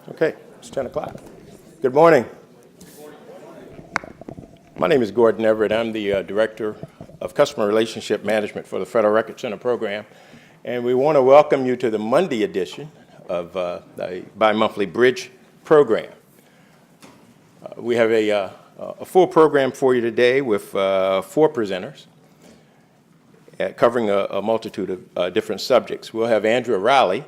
Okay, it's 10 o'clock. Good morning. My name is Gordon Everett. I'm the Director of Customer Relationship Management for the Federal Record Center program. And we want to welcome you to the Monday edition of the Bimonthly BRIDG program. We have a full program for you today with 4 presenters covering a multitude of different subjects. We'll have Andrea Riley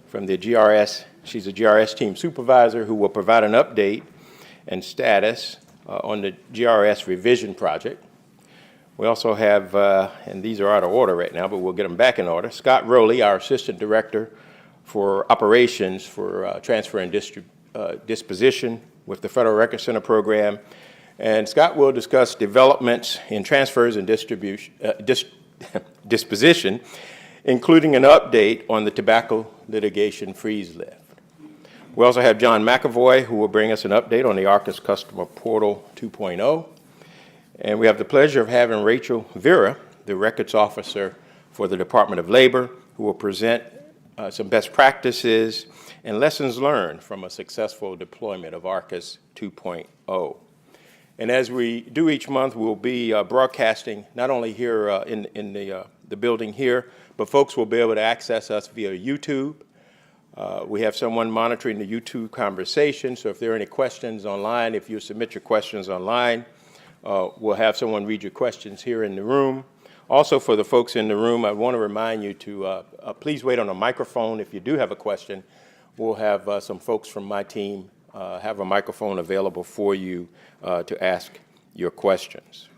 from the GRS. She's a GRS team supervisor who will provide an update and status on the GRS revision project. We also have, and these are out of order right now, but we'll get them back in order, Scott Rowley, our Assistant Director for Operations for Transfer and Disposition with the Federal Record Center program. And Scott will discuss developments in transfers and disposition, including an update on the tobacco litigation freeze lift. We also have John McAvoy, who will bring us an update on the ARCIS Customer Portal 2.0. And we have the pleasure of having Rachel Vera, the Records Officer for the Department of Labor, who will present some best practices and lessons learned from a successful deployment of ARCIS 2.0. And as we do each month, we'll be broadcasting not only here in the building here, but folks will be able to access us via YouTube. We have someone monitoring the YouTube conversation, so if there are any questions online, if you submit your questions online, we'll have someone read your questions here in the room. Also, for the folks in the room, I want to remind you to please wait on a microphone if you do have a question. We'll have some folks from my team have a microphone available for you to ask your questions.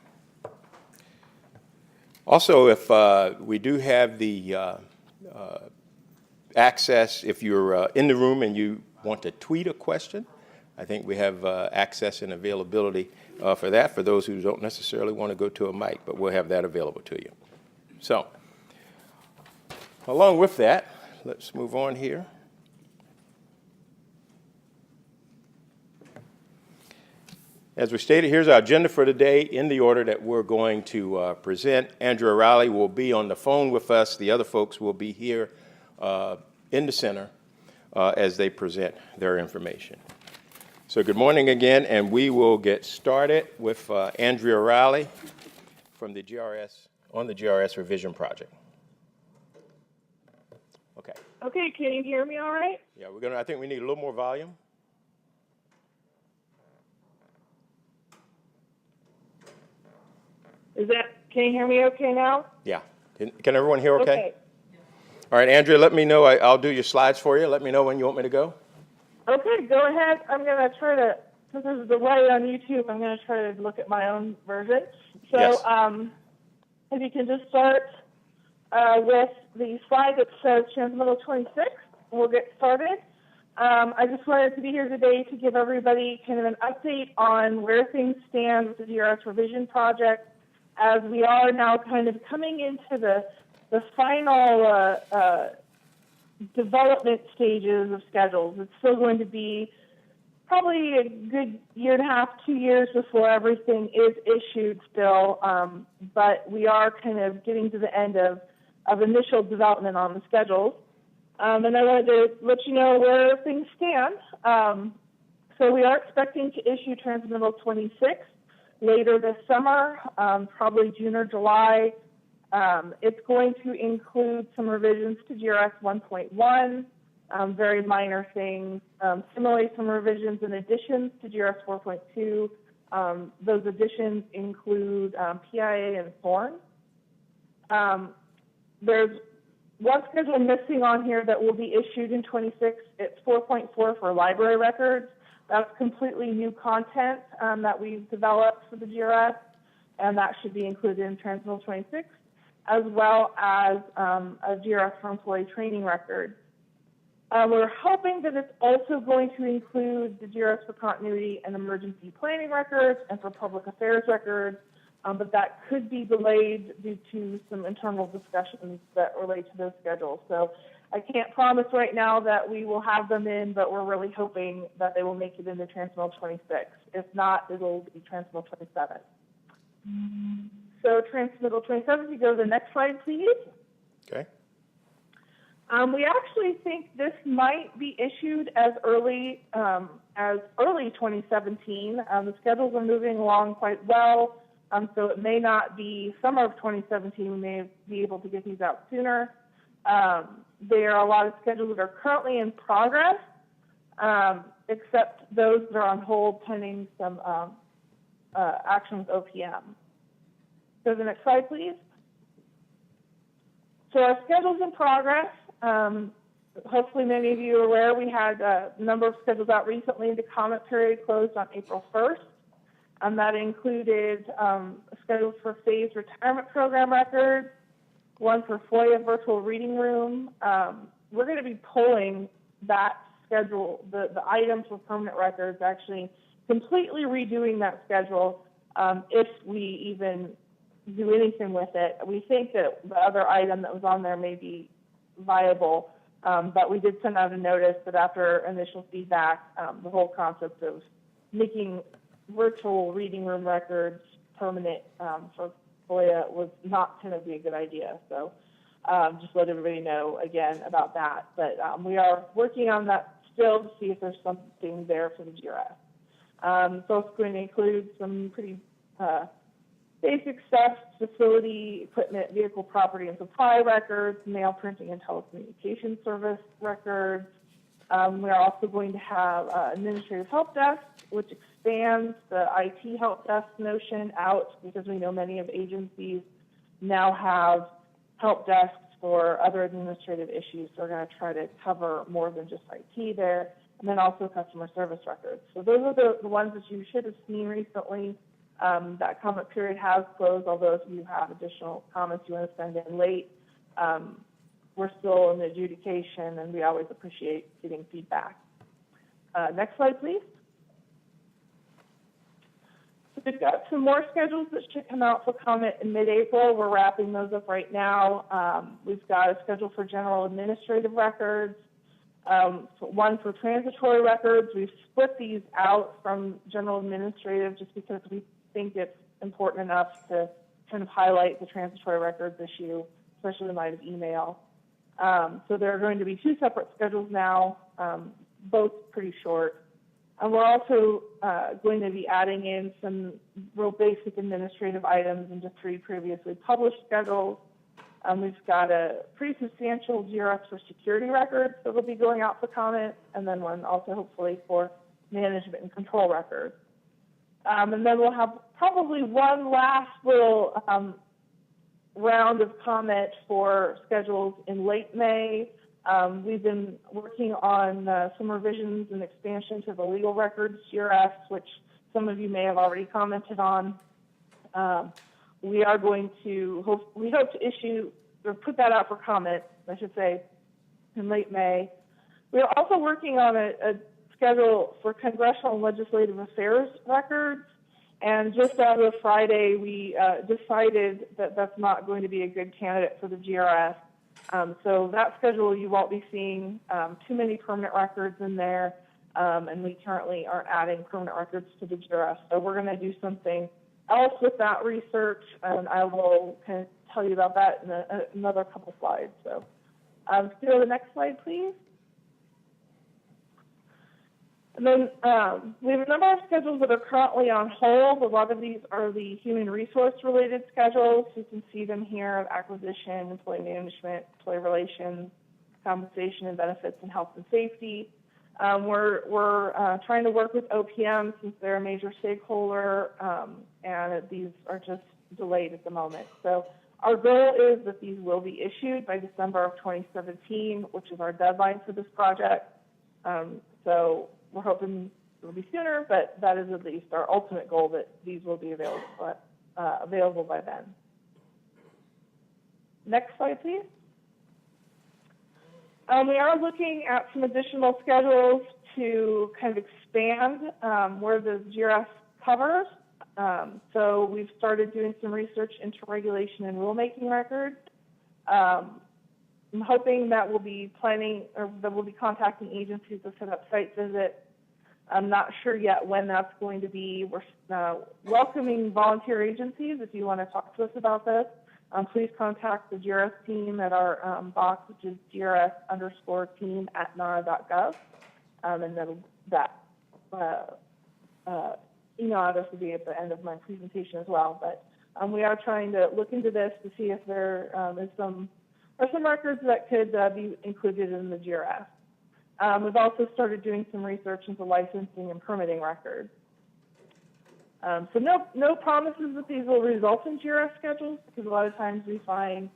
Also, if we do have the access, if you're in the room and you want to tweet a question, I think we have access and availability for that for those who don't necessarily want to go to a mic, but we'll have that available to you. So, along with that, let's move on here. As we stated, here's our agenda for today in the order that we're going to present. Andrew O'Reilly will be on the phone with us. The other folks will be here in the center as they present their information. So good morning again, and we will get started with Andrea O'Reilly from the GRS, on the GRS revision project. Okay. Okay, can you hear me all right? Yeah, I think we need a little more volume. Can you hear me okay now? Yeah. Can everyone hear okay? Okay. All right, Andrea, let me know. I'll do your slides for you. Let me know when you want me to go. Okay, go ahead. I'm going to try to, since there's a delay on YouTube, I'm going to try to look at my own version. So Yes. if you can just start with the slide that says Transmittal 26, we'll get started. I just wanted to be here today to give everybody kind of an update on where things stand with the GRS revision project, as we are now kind of coming into the final development stages of schedules. It's still going to be probably a good year and a half, 2 years before everything is issued still, but we are kind of getting to the end of initial development on the schedules. And I wanted to let you know where things stand. So we are expecting to issue Transmittal 26 later this summer, probably June or July. It's going to include some revisions to GRS 1.1, very minor things. Similarly, some revisions and additions to GRS 4.2. Those additions include PIA and FORN. There's one schedule missing on here that will be issued in 26. It's 4.4 for library records. That's completely new content that we've developed for the GRS, and that should be included in Transmittal 26, as well as a GRS for employee training record. We're hoping that it's also going to include the GRS for continuity and emergency planning records and for public affairs records, but that could be delayed due to some internal discussions that relate to those schedules. So I can't promise right now that we will have them in, but we're really hoping that they will make it into Transmittal 26. If not, it'll be Transmittal 27. So Transmittal 27, if you go to the next slide, please. Okay. We actually think this might be issued as early 2017. The schedules are moving along quite well, so it may not be summer of 2017. We may be able to get these out sooner. There are a lot of schedules that are currently in progress, except those that are on hold pending some action with OPM. So the next slide, please. So our schedule's in progress. Hopefully many of you are aware we had a number of schedules out recently. The comment period closed on April 1st. That included schedules for phased retirement program records, one for FOIA virtual reading room. We're going to be pulling that schedule, the items for permanent records, actually completely redoing that schedule if we even do anything with it. We think that the other item that was on there may be viable, but we did send out a notice that after initial feedback, the whole concept of making virtual reading room records permanent for FOIA was not going to be a good idea. So just let everybody know again about that. But we are working on that still to see if there's something there for the GRS. So it's going to include some pretty basic stuff: facility, equipment, vehicle property and supply records, mail, printing, and telecommunications service records. We're also going to have administrative help desk, which expands the IT help desk notion out, because we know many of agencies now have help desks for other administrative issues. So we're going to try to cover more than just IT there, and then also customer service records. So those are the ones that you should have seen recently. That comment period has closed, although if you have additional comments you want to send in late, we're still in the adjudication, and we always appreciate getting feedback. Next slide, please. So we've got some more schedules that should come out for comment in mid-April. We're wrapping those up right now. We've got a schedule for general administrative records, one for transitory records. We've split these out from general administrative just because we think it's important enough to kind of highlight the transitory records issue, especially in light of email. So there are going to be two separate schedules now, both pretty short. And we're also going to be adding in some real basic administrative items in just 3 previously published schedules. We've got a pretty substantial GRS for security records that will be going out for comment, and then one also hopefully for management and control records. And then we'll have probably one last little round of comment for schedules in late May. We've been working on some revisions and expansion to the legal records GRS, which some of you may have already commented on. We are going to, we hope to issue, or put that out for comment, I should say, in late May. We're also working on a schedule for congressional and legislative affairs records. And just as of Friday, we decided that that's not going to be a good candidate for the GRS. So that schedule, you won't be seeing too many permanent records in there, and we currently aren't adding permanent records to the GRS. So we're going to do something else with that research, and I will kind of tell you about that in another couple slides. So go to the next slide, please. And then we have a number of schedules that are currently on hold. A lot of these are the human resource related schedules. You can see them here: acquisition, employee management, employee relations, compensation and benefits, and health and safety. We're trying to work with OPM since they're a major stakeholder, and these are just delayed at the moment. So our goal is that these will be issued by December of 2017, which is our deadline for this project. So we're hoping it will be sooner, but that is at least our ultimate goal, that these will be available by then. Next slide, please. We are looking at some additional schedules to kind of expand where the GRS covers. So we've started doing some research into regulation and rulemaking records. I'm hoping that we'll be planning, or that we'll be contacting agencies to set up site visits. I'm not sure yet when that's going to be. We're welcoming volunteer agencies. If you want to talk to us about this, please contact the GRS team at our box, which is grs_team@nara.gov. And that email address will be at the end of my presentation as well. But we are trying to look into this to see if there is some records that could be included in the GRS. We've also started doing some research into licensing and permitting records. So no promises that these will result in GRS schedules, because a lot of times we find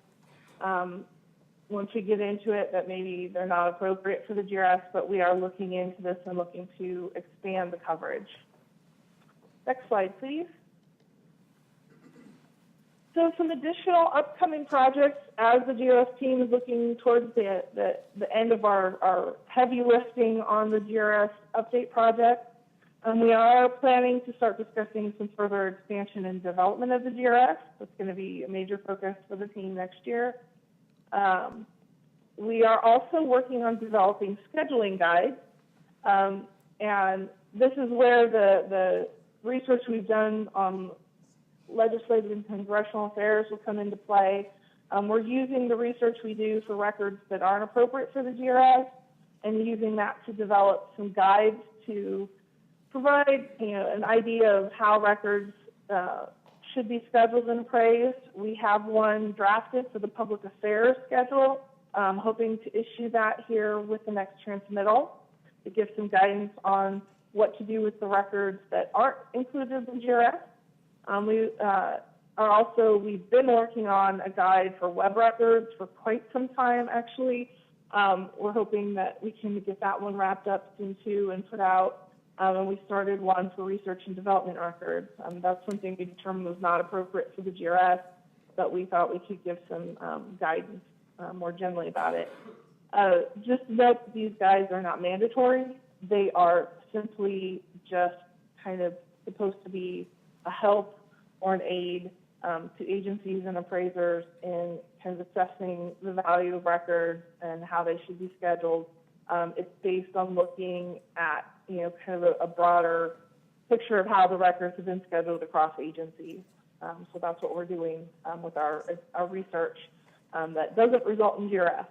once we get into it that maybe they're not appropriate for the GRS, but we are looking into this and looking to expand the coverage. Next slide, please. So some additional upcoming projects as the GRS team is looking towards the end of our heavy lifting on the GRS update project. We are planning to start discussing some further expansion and development of the GRS. That's going to be a major focus for the team next year. We are also working on developing scheduling guides. And this is where the research we've done on legislative and congressional affairs will come into play. We're using the research we do for records that aren't appropriate for the GRS and using that to develop some guides to provide an idea of how records should be scheduled and appraised. We have one drafted for the public affairs schedule, hoping to issue that here with the next transmittal to give some guidance on what to do with the records that aren't included in GRS. We've been working on a guide for web records for quite some time, actually. We're hoping that we can get that one wrapped up soon too and put out and we started one for research and development records. That's something we determined was not appropriate for the GRS, but we thought we could give some guidance more generally about it. Just note that these guides are not mandatory. They are simply just kind of supposed to be a help or an aid to agencies and appraisers in kind of assessing the value of records and how they should be scheduled. It's based on looking at, kind of a broader picture of how the records have been scheduled across agencies. So that's what we're doing with our research that doesn't result in GRS.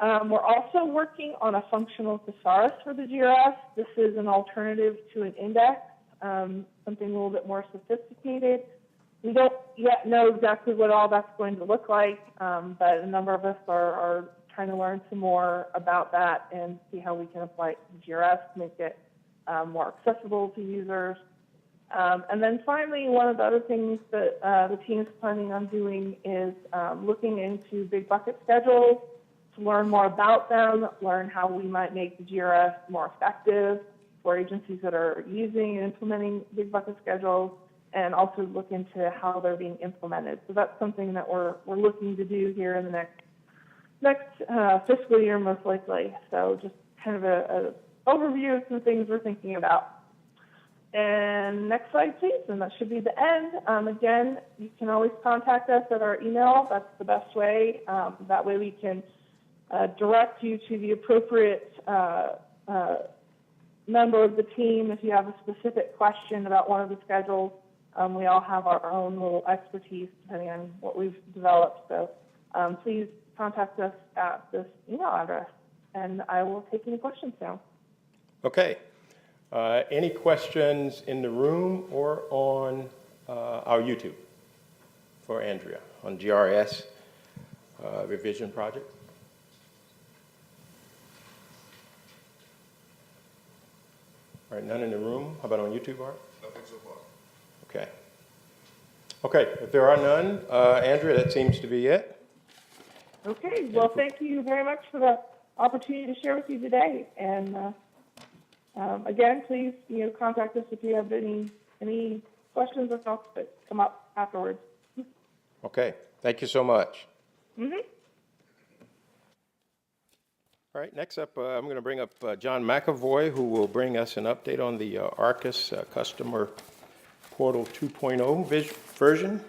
We're also working on a functional thesaurus for the GRS. This is an alternative to an index, something a little bit more sophisticated. We don't yet know exactly what all that's going to look like, but a number of us are trying to learn some more about that and see how we can apply it to GRS, make it more accessible to users. And then finally, one of the other things that the team is planning on doing is looking into big bucket schedules to learn more about them, learn how we might make the GRS more effective for agencies that are using and implementing big bucket schedules, and also look into how they're being implemented. So that's something that we're looking to do here in the next fiscal year, most likely. So just kind of a overview of some things we're thinking about. And next slide, please, and that should be the end. Again, you can always contact us at our email. That's the best way. That way we can direct you to the appropriate member of the team if you have a specific question about one of the schedules. We all have our own little expertise depending on what we've developed. So please contact us at this email address, and I will take any questions now. Okay. Any questions in the room or on our YouTube for Andrea on GRS revision project? All right, none in the room. How about on YouTube, Art? Nothing so far. Okay. Okay, if there are none, Andrea, that seems to be it. Okay, well, thank you very much for the opportunity to share with you today. And again, please, contact us if you have any questions or thoughts that come up afterwards. Okay, thank you so much. Mm-hmm. All right, next up, I'm going to bring up John McAvoy, who will bring us an update on the ARCUS Customer Portal 2.0 version.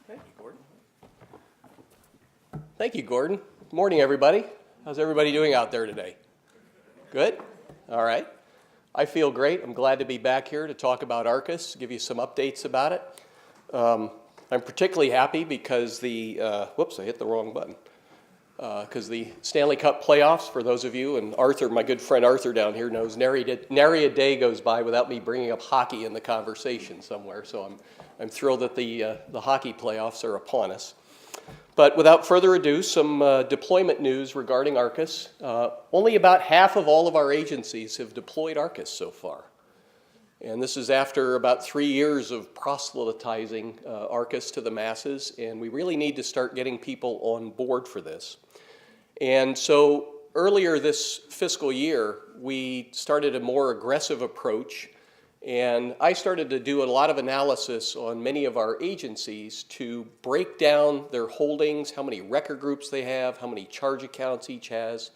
Thank you, Gordon. Thank you, Gordon. Good morning, everybody. How's everybody doing out there today? Good? All right. I feel great. I'm glad to be back here to talk about ARCUS, give you some updates about it. I'm particularly happy because whoops, I hit the wrong button. Because the Stanley Cup playoffs, for those of you, and Arthur, my good friend Arthur down here knows, nary a day goes by without me bringing up hockey in the conversation somewhere. So I'm thrilled that the hockey playoffs are upon us. But without further ado, some deployment news regarding ARCUS. Only about half of all of our agencies have deployed ARCUS so far. And this is after about 3 years of proselytizing ARCUS to the masses, and we really need to start getting people on board for this. And so earlier this fiscal year, we started a more aggressive approach, and I started to do a lot of analysis on many of our agencies to break down their holdings, how many record groups they have, how many charge accounts each has.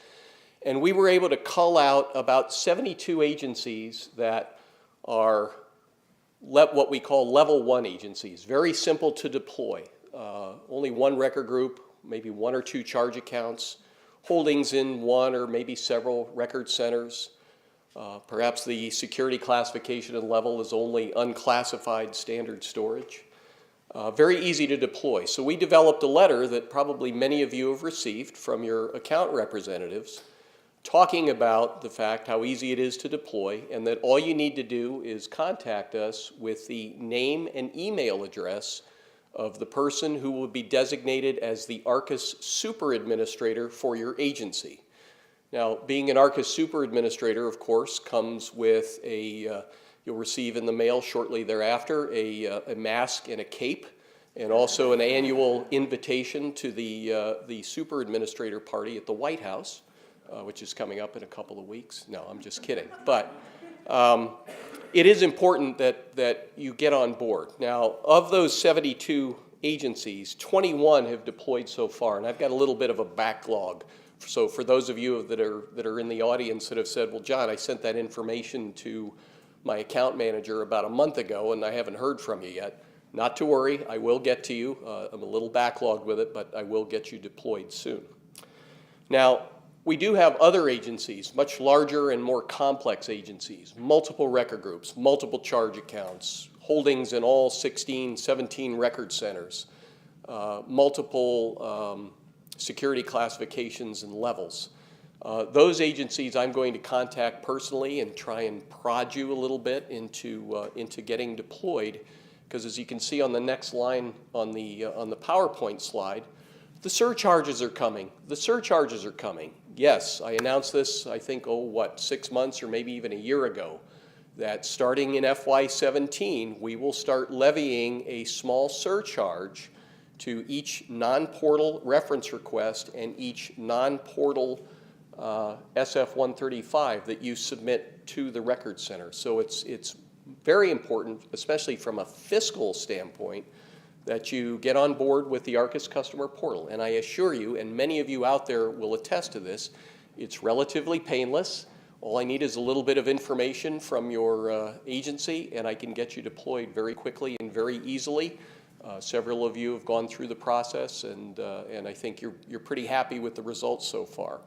And we were able to cull out about 72 agencies that are what we call level 1 agencies, very simple to deploy. Only one record group, maybe 1 or 2 charge accounts, holdings in 1 or maybe several record centers. Perhaps the security classification and level is only unclassified standard storage. Very easy to deploy. So we developed a letter that probably many of you have received from your account representatives talking about the fact how easy it is to deploy, and that all you need to do is contact us with the name and email address of the person who will be designated as the ARCUS Super Administrator for your agency. Now, being an ARCUS Super Administrator, of course, comes with you'll receive in the mail shortly thereafter a mask and a cape, and also an annual invitation to the Super Administrator party at the White House. which is coming up in a couple of weeks. No, I'm just kidding. But it is important that you get on board. Now, of those 72 agencies, 21 have deployed so far, and I've got a little bit of a backlog. So for those of you that are in the audience that have said, well, John, I sent that information to my account manager about a month ago, and I haven't heard from you yet. Not to worry, I will get to you. I'm a little backlogged with it, but I will get you deployed soon. Now, we do have other agencies, much larger and more complex agencies, multiple record groups, multiple charge accounts, holdings in all 16, 17 record centers, multiple security classifications and levels. Those agencies I'm going to contact personally and try and prod you a little bit into getting deployed, because as you can see on the next line on the PowerPoint slide, the surcharges are coming. The surcharges are coming. Yes, I announced this, I think, 6 months or maybe even a year ago, that starting in FY17, we will start levying a small surcharge to each non-portal reference request and each non-portal SF-135 that you submit to the Record Center. So it's very important, especially from a fiscal standpoint, that you get on board with the ARCIS customer portal. And I assure you, and many of you out there will attest to this, it's relatively painless. All I need is a little bit of information from your agency, and I can get you deployed very quickly and very easily. Several of you have gone through the process, and I think you're pretty happy with the results so far.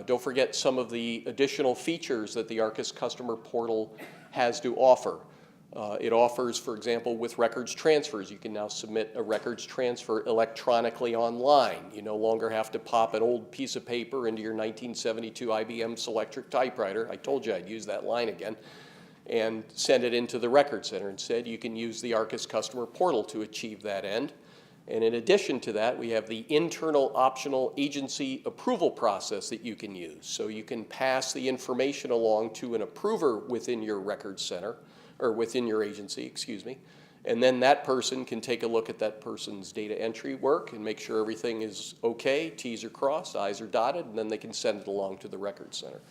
Don't forget some of the additional features that the ARCIS customer portal has to offer. It offers, for example, with records transfers, you can now submit a records transfer electronically online. You no longer have to pop an old piece of paper into your 1972 IBM Selectric typewriter. I told you I'd use that line again. And send it into the Record Center. Instead, you can use the ARCIS customer portal to achieve that end. And in addition to that, we have the internal optional agency approval process that you can use. So you can pass the information along to an approver within your Record Center, or within your agency, excuse me. And then that person can take a look at that person's data entry work and make sure everything is okay, T's are crossed, I's are dotted, and then they can send it along to the Record Center.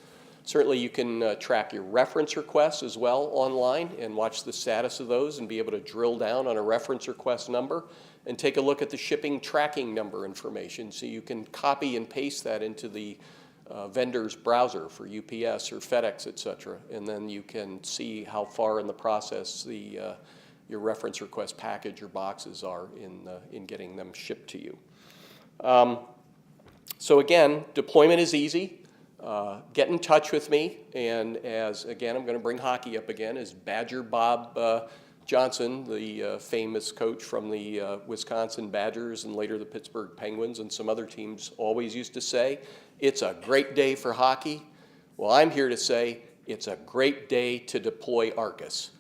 Certainly you can track your reference requests as well online and watch the status of those and be able to drill down on a reference request number and take a look at the shipping tracking number information, so you can copy and paste that into the vendor's browser for UPS or FedEx, et cetera, and then you can see how far in the process your reference request package or boxes are in getting them shipped to you. So again, deployment is easy. Get in touch with me, and again, I'm going to bring hockey up again, as Badger Bob Johnson, the famous coach from the Wisconsin Badgers and later the Pittsburgh Penguins and some other teams always used to say, it's a great day for hockey. Well, I'm here to say it's a great day to deploy ARCIS.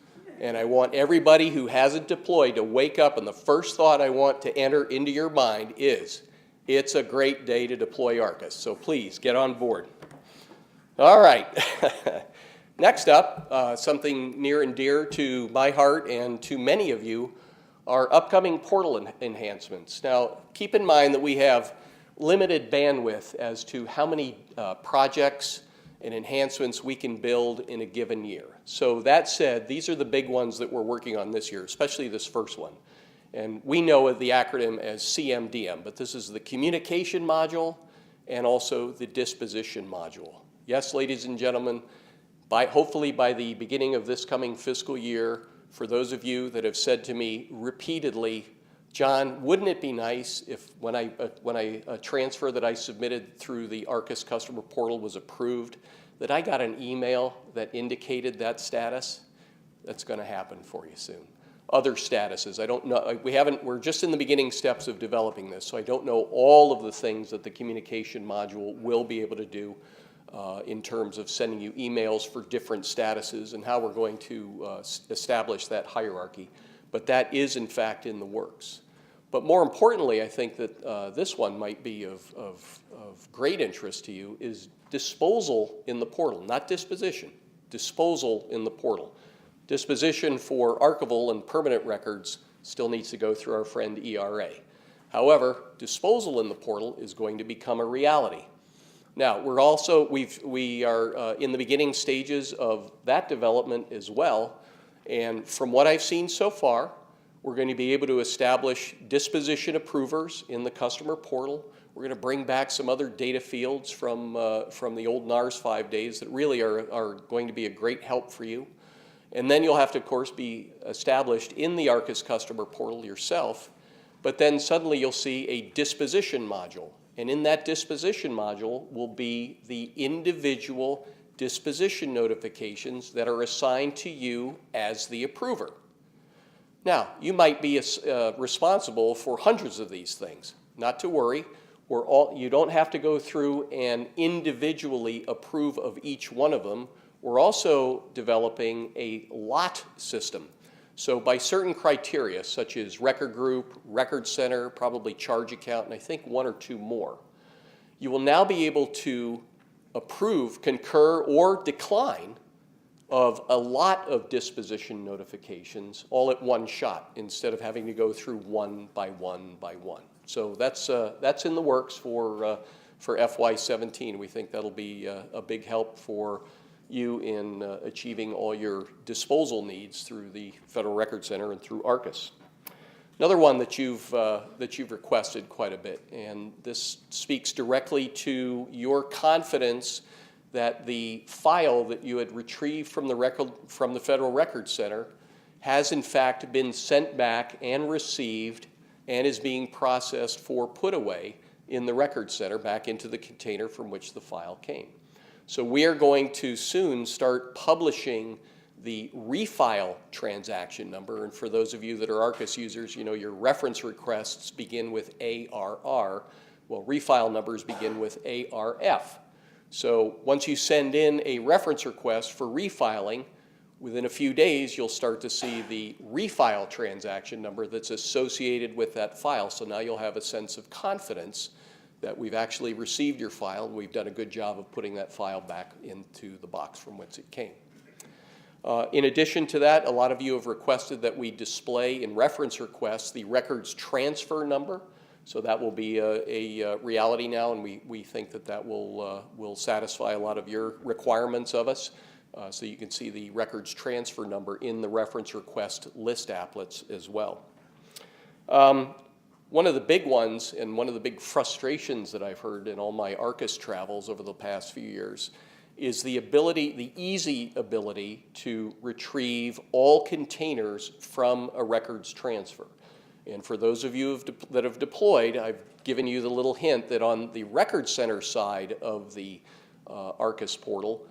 And I want everybody who hasn't deployed to wake up, and the first thought I want to enter into your mind is, it's a great day to deploy ARCIS. So please, get on board. All right. Next up, something near and dear to my heart and to many of you, are upcoming portal enhancements. Now, keep in mind that we have limited bandwidth as to how many projects and enhancements we can build in a given year. So that said, these are the big ones that we're working on this year, especially this first one. And we know the acronym as CMDM, but this is the communication module and also the disposition module. Yes, ladies and gentlemen, hopefully by the beginning of this coming fiscal year, for those of you that have said to me repeatedly, John, wouldn't it be nice if when a transfer that I submitted through the ARCIS customer portal was approved, that I got an email that indicated that status? That's going to happen for you soon. Other statuses, I don't know, we're just in the beginning steps of developing this, so I don't know all of the things that the communication module will be able to do in terms of sending you emails for different statuses and how we're going to establish that hierarchy. But that is, in fact, in the works. But more importantly, I think that this one might be of great interest to you, is disposal in the portal, not disposition, disposal in the portal. Disposition for archival and permanent records still needs to go through our friend ERA. However, disposal in the portal is going to become a reality. Now, we are in the beginning stages of that development as well. And from what I've seen so far, we're going to be able to establish disposition approvers in the customer portal. We're going to bring back some other data fields from the old NARS 5 days that really are going to be a great help for you. And then you'll have to, of course, be established in the Arcus customer portal yourself. But then suddenly you'll see a disposition module. And in that disposition module will be the individual disposition notifications that are assigned to you as the approver. Now, you might be responsible for hundreds of these things. Not to worry. You don't have to go through and individually approve of each one of them. We're also developing a lot system. So by certain criteria, such as record group, record center, probably charge account, and I think one or two more, you will now be able to approve, concur, or decline of a lot of disposition notifications all at one shot instead of having to go through one by one by one. So that's in the works for FY17. We think that'll be a big help for you in achieving all your disposal needs through the Federal Record Center and through Arcus. Another one that you've requested quite a bit, and this speaks directly to your confidence that the file that you had retrieved from the Federal Record Center has in fact been sent back and received and is being processed for put away in the Record Center back into the container from which the file came. So we are going to soon start publishing the refile transaction number. And for those of you that are Arcus users, you know your reference requests begin with ARR. Well, refile numbers begin with ARF. So once you send in a reference request for refiling, within a few days you'll start to see the refile transaction number that's associated with that file. So now you'll have a sense of confidence that we've actually received your file and we've done a good job of putting that file back into the box from whence it came. In addition to that, a lot of you have requested that we display in reference requests the records transfer number. So that will be a reality now, and we think that will satisfy a lot of your requirements of us. So you can see the records transfer number in the reference request list applets as well. One of the big ones and one of the big frustrations that I've heard in all my Arcus travels over the past few years is the easy ability to retrieve all containers from a records transfer. And for those of you that have deployed, I've given you the little hint that on the Record Center side of the Arcus portal,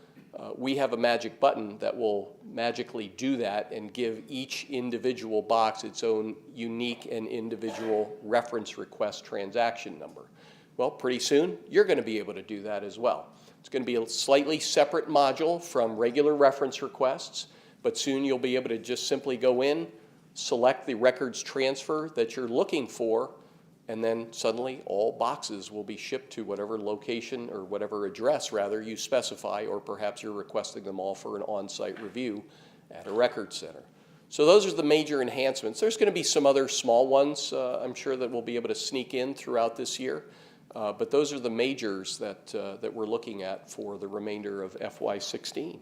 we have a magic button that will magically do that and give each individual box its own unique and individual reference request transaction number. Well, pretty soon, you're going to be able to do that as well. It's going to be a slightly separate module from regular reference requests, but soon you'll be able to just simply go in, select the records transfer that you're looking for, and then suddenly all boxes will be shipped to whatever location or whatever address, rather, you specify, or perhaps you're requesting them all for an on-site review at a record center. So those are the major enhancements. There's going to be some other small ones, I'm sure, that we'll be able to sneak in throughout this year. But those are the majors that we're looking at for the remainder of FY16.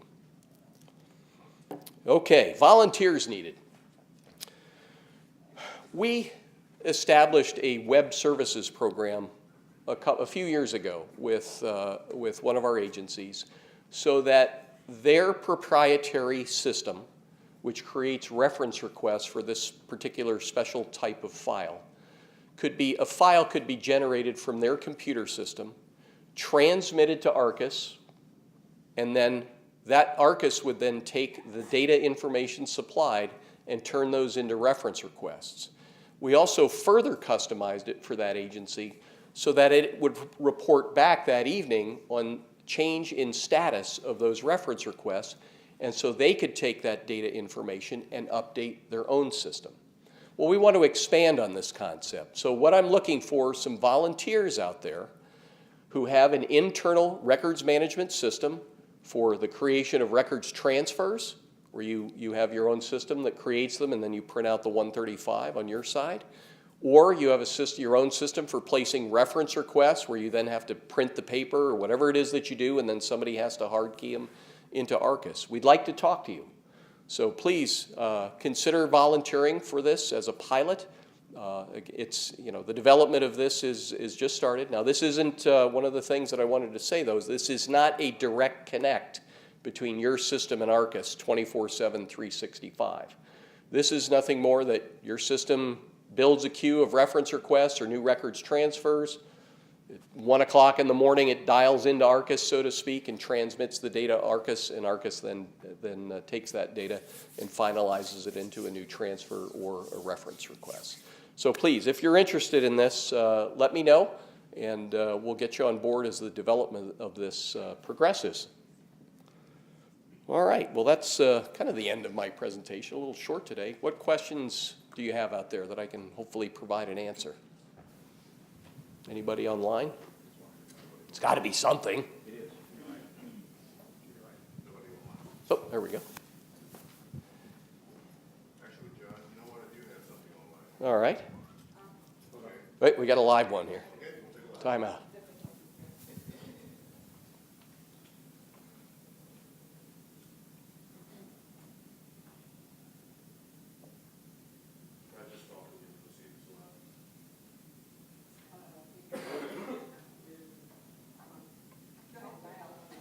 Okay, volunteers needed. We established a web services program a few years ago with one of our agencies so that their proprietary system, which creates reference requests for this particular special type of file, could be generated from their computer system, transmitted to Arcus, and then that Arcus would then take the data information supplied and turn those into reference requests. We also further customized it for that agency so that it would report back that evening on change in status of those reference requests, and so they could take that data information and update their own system. Well, we want to expand on this concept. So what I'm looking for are some volunteers out there who have an internal records management system for the creation of records transfers, where you have your own system that creates them and then you print out the 135 on your side, Or you have a system, your own system for placing reference requests where you then have to print the paper or whatever it is that you do, and then somebody has to hard key them into Arcus. We'd like to talk to you. So please consider volunteering for this as a pilot. It's, you know, the development of this is just started. Now, this isn't one of the things that I wanted to say, though, is this is not a direct connect between your system and Arcus 24/7, 365. This is nothing more that your system builds a queue of reference requests or new records transfers. At 1 o'clock in the morning, it dials into Arcus, so to speak, and transmits the data to Arcus, and Arcus then takes that data and finalizes it into a new transfer or a reference request. So please, if you're interested in this, let me know, and we'll get you on board as the development of this progresses. All right, well, that's kind of the end of my presentation, a little short today. What questions do you have out there that I can hopefully provide an answer? Anybody online? It's got to be something. Oh, there we go. Actually, John, you know what? I do have something online. All right. Wait, we got a live one here. Time out. I just thought we would proceed as well.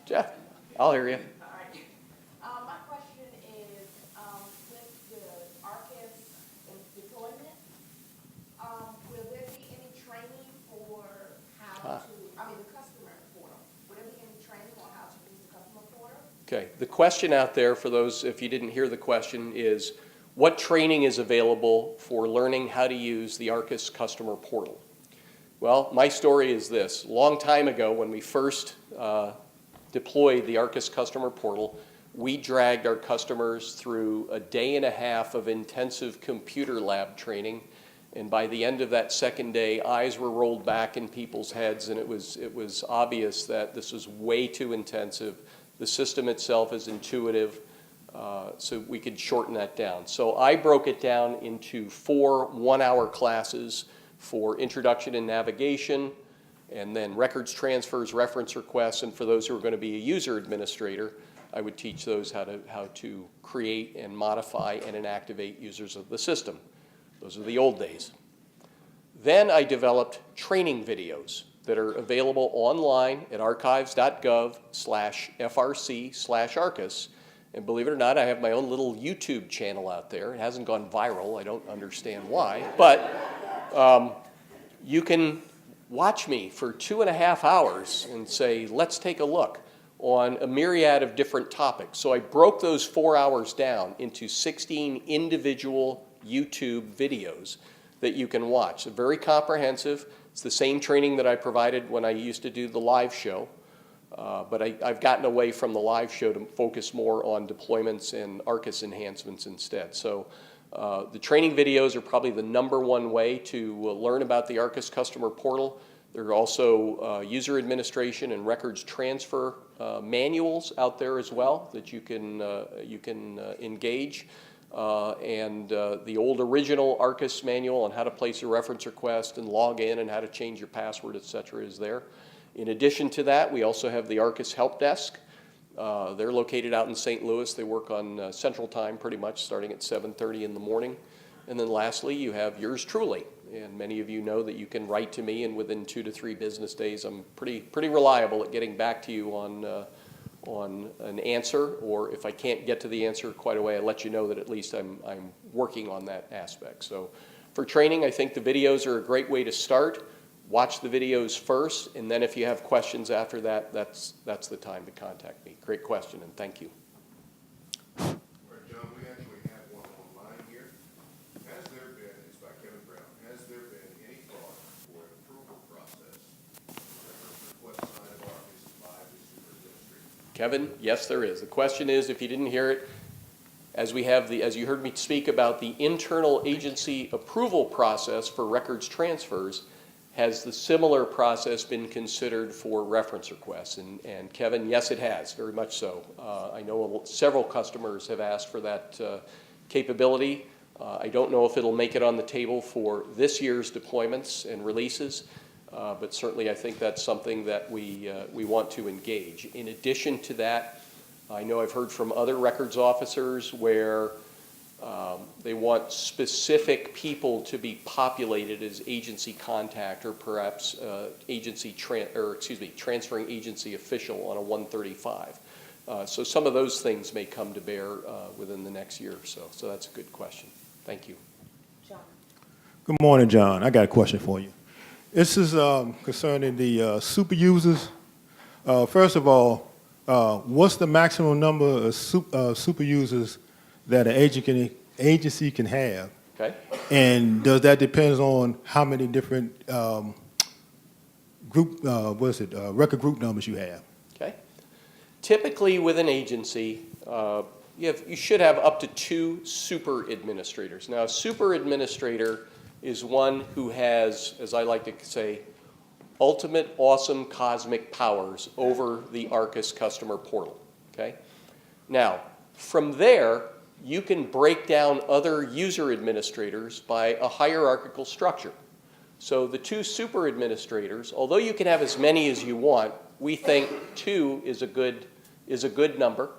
Jeff, I'll hear you. All right. My question is, with the Arcus deployment, will there be any training for how to, the customer portal? Will there be any training on how to use the customer portal? Okay, the question out there for those, if you didn't hear the question, is what training is available for learning how to use the Arcus customer portal? Well, my story is this. A long time ago, when we first deployed the Arcus customer portal, we dragged our customers through a day and a half of intensive computer lab training, and by the end of that second day, eyes were rolled back in people's heads, and it was obvious that this was way too intensive. The system itself is intuitive, so we could shorten that down. So I broke it down into 4 one-hour classes for introduction and navigation, and then records transfers, reference requests, and for those who are going to be a user administrator, I would teach those how to create and modify and inactivate users of the system. Those are the old days. Then I developed training videos that are available online at archives.gov/frc/Arcus. And believe it or not, I have my own little YouTube channel out there. It hasn't gone viral. I don't understand why. But you can watch me for 2.5 hours and say, let's take a look on a myriad of different topics. So I broke those 4 hours down into 16 individual YouTube videos that you can watch. They're very comprehensive. It's the same training that I provided when I used to do the live show. But I've gotten away from the live show to focus more on deployments and Arcus enhancements instead. So the training videos are probably the #1 way to learn about the Arcus customer portal. There are also user administration and records transfer manuals out there as well that you can engage. And the old original Arcus manual on how to place a reference request and log in and how to change your password, etc., is there. In addition to that, we also have the Arcus Help Desk. They're located out in St. Louis. They work on Central Time pretty much starting at 7:30 in the morning. And then lastly, you have yours truly. And many of you know that you can write to me, and within 2 to 3 business days, I'm pretty reliable at getting back to you on an answer. Or if I can't get to the answer quite away, I let you know that at least I'm working on that aspect. So for training, I think the videos are a great way to start. Watch the videos first, and then if you have questions after that, that's the time to contact me. Great question, and thank you. All right, John, we actually have one online here. Has there been, it's by Kevin Brown, has there been any thought for an approval process request side of Arcus by the super administrator? Kevin, yes, there is. The question is, if you didn't hear it, as you heard me speak about the internal agency approval process for records transfers, has the similar process been considered for reference requests? And Kevin, yes, it has, very much so. I know several customers have asked for that capability. I don't know if it'll make it on the table for this year's deployments and releases, but certainly I think that's something that we want to engage. In addition to that, I know I've heard from other records officers where they want specific people to be populated as agency contact or perhaps transferring agency official on a 135. So some of those things may come to bear within the next year or so. So that's a good question. Thank you. John. Good morning, John. I got a question for you. This is concerning the super users. First of all, what's the maximum number of super users that an agency can have? Okay. And does that depend on how many different record group numbers you have? Okay. Typically with an agency, you should have up to 2 super administrators. Now, a super administrator is one who has, as I like to say, ultimate awesome cosmic powers over the ARCIS customer portal. Okay? Now, from there, you can break down other user administrators by a hierarchical structure. So the 2 super administrators, although you can have as many as you want, we think 2 is a good number.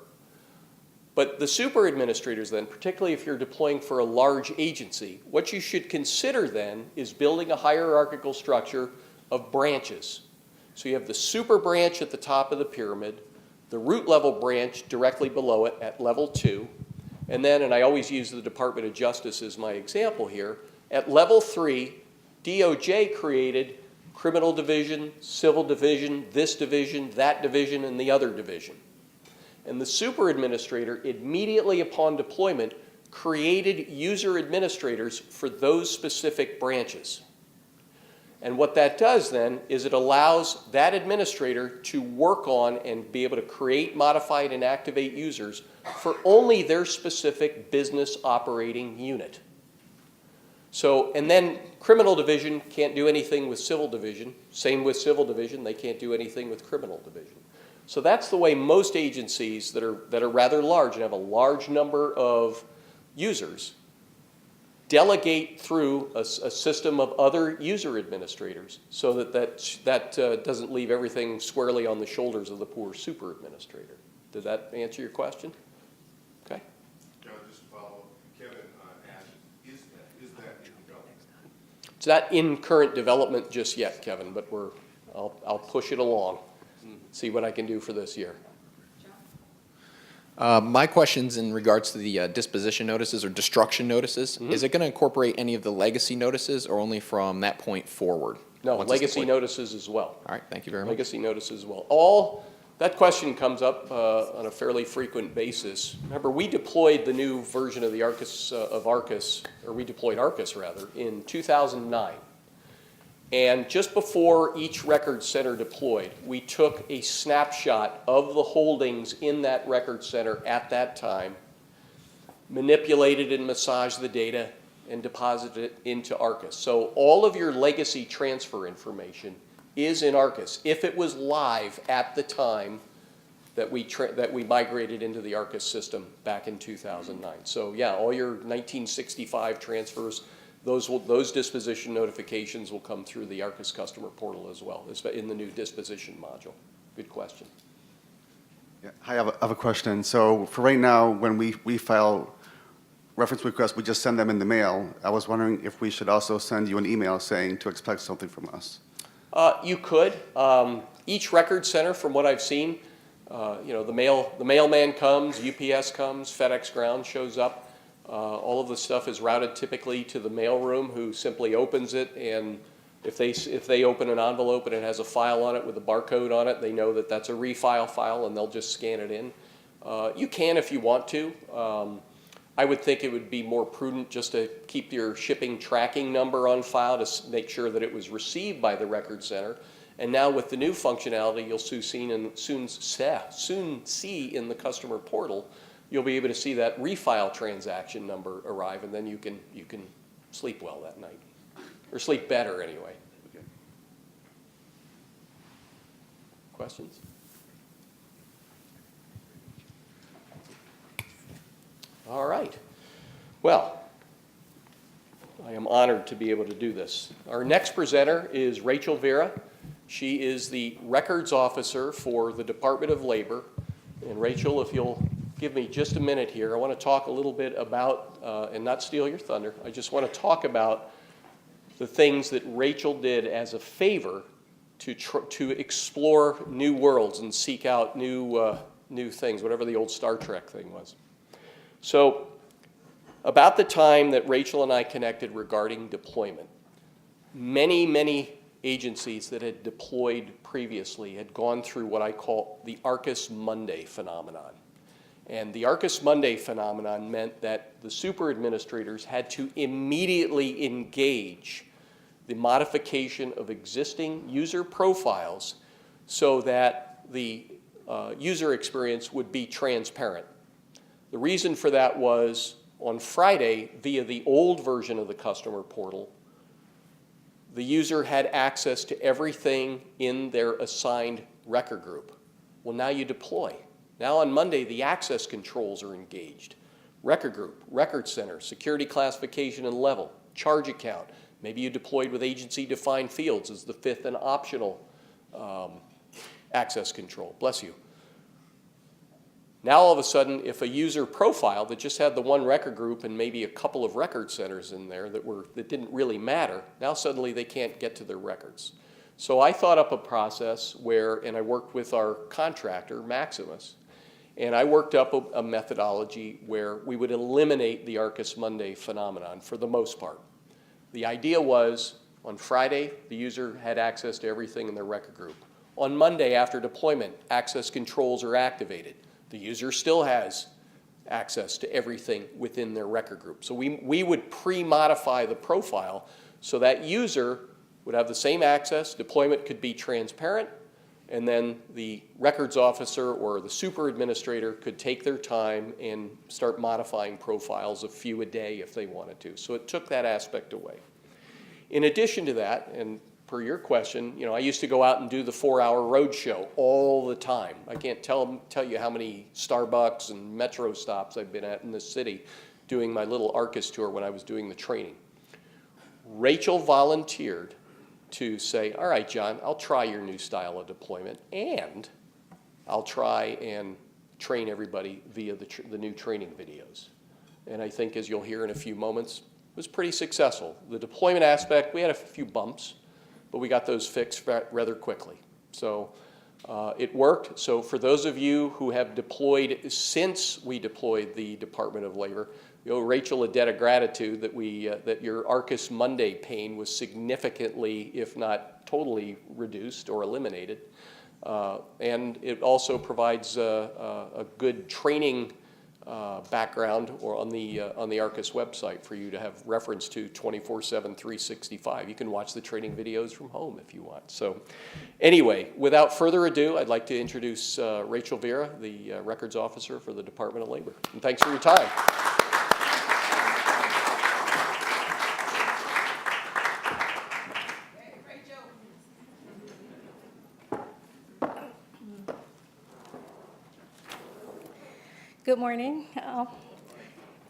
But the super administrators then, particularly if you're deploying for a large agency, what you should consider then is building a hierarchical structure of branches. So you have the super branch at the top of the pyramid, the root level branch directly below it at level 2, and then, and I always use the Department of Justice as my example here, at level 3, DOJ created criminal division, civil division, this division, that division, and the other division. And the super administrator, immediately upon deployment, created user administrators for those specific branches. And what that does then is it allows that administrator to work on and be able to create, modify, and activate users for only their specific business operating unit. So, and then criminal division can't do anything with civil division. Same with civil division, they can't do anything with criminal division. So that's the way most agencies that are rather large and have a large number of users delegate through a system of other user administrators so that doesn't leave everything squarely on the shoulders of the poor super administrator. Did that answer your question? Okay. John, just to follow up, Kevin asked, is that in development? It's not in current development just yet, Kevin, but I'll push it along and see what I can do for this year. My question's in regards to the disposition notices or destruction notices. Mm-hmm. Is it going to incorporate any of the legacy notices or only from that point forward? No, once it's legacy deployed? notices as well. All right, thank you very much. Legacy notices as well. That question comes up on a fairly frequent basis. Remember, we deployed the new version of the ARCIS, or we deployed ARCIS rather, in 2009. And just before each record center deployed, we took a snapshot of the holdings in that record center at that time, manipulated and massaged the data, and deposited it into ARCIS. So all of your legacy transfer information is in ARCIS if it was live at the time that we migrated into the ARCIS system back in 2009. So yeah, all your 1965 transfers, those disposition notifications will come through the ARCIS customer portal as well, in the new disposition module. Good question. Yeah. Hi, I have a question. So for right now, when we file reference requests, we just send them in the mail. I was wondering if we should also send you an email saying to expect something from us. You could. Each record center, from what I've seen, the mailman comes, UPS comes, FedEx Ground shows up. All of the stuff is routed typically to the mailroom, who simply opens it, and if they open an envelope and it has a file on it with a barcode on it, they know that that's a refile file, and they'll just scan it in. You can if you want to. I would think it would be more prudent just to keep your shipping tracking number on file to make sure that it was received by the record center. And now with the new functionality, you'll soon see in the customer portal, you'll be able to see that refile transaction number arrive, and then you can sleep well that night, or sleep better anyway. Okay. Questions? All right. Well, honored to be able to do this. Our next presenter is Rachel Vera. She is the records officer for the Department of Labor. And Rachel, if you'll give me just a minute here, I want to talk a little bit about, and not steal your thunder, I just want to talk about the things that Rachel did as a favor to explore new worlds and seek out new things, whatever the old Star Trek thing was. So, about the time that Rachel and I connected regarding deployment, many agencies that had deployed previously had gone through what I call the Arcus Monday phenomenon. And the Arcus Monday phenomenon meant that the super administrators had to immediately engage the modification of existing user profiles so that the user experience would be transparent. The reason for that was on Friday, via the old version of the customer portal, the user had access to everything in their assigned record group. Well, now you deploy. Now on Monday, the access controls are engaged. Record group, record center, security classification and level, charge account. Maybe you deployed with agency-defined fields as the fifth and optional access control. Bless you. Now all of a sudden, if a user profile that just had the one record group and maybe a couple of record centers in there that didn't really matter, now suddenly they can't get to their records. So I thought up a process where, and I worked with our contractor, Maximus, and I worked up a methodology where we would eliminate the Arcus Monday phenomenon for the most part. The idea was, on Friday, the user had access to everything in their record group. On Monday, after deployment, access controls are activated. The user still has access to everything within their record group. So we would pre-modify the profile so that user would have the same access, deployment could be transparent, and then the records officer or the super administrator could take their time and start modifying profiles, a few a day if they wanted to. So it took that aspect away. In addition to that, and per your question, I used to go out and do the 4-hour road show all the time. I can't tell you how many Starbucks and metro stops I've been at in this city doing my little Arcus tour when I was doing the training. Rachel volunteered to say, all right, John, I'll try your new style of deployment, and I'll try and train everybody via the new training videos. And I think, as you'll hear in a few moments, it was pretty successful. The deployment aspect, we had a few bumps, but we got those fixed rather quickly. So it worked. So for those of you who have deployed since we deployed the Department of Labor, we owe Rachel a debt of gratitude that your Arcus Monday pain was significantly, if not totally, reduced or eliminated. And it also provides a good training background or on the Arcus website for you to have reference to 24/7, 365. You can watch the training videos from home if you want. So anyway, without further ado, I'd like to introduce Rachel Vera, the records officer for the Department of Labor. And thanks for your time. Good morning,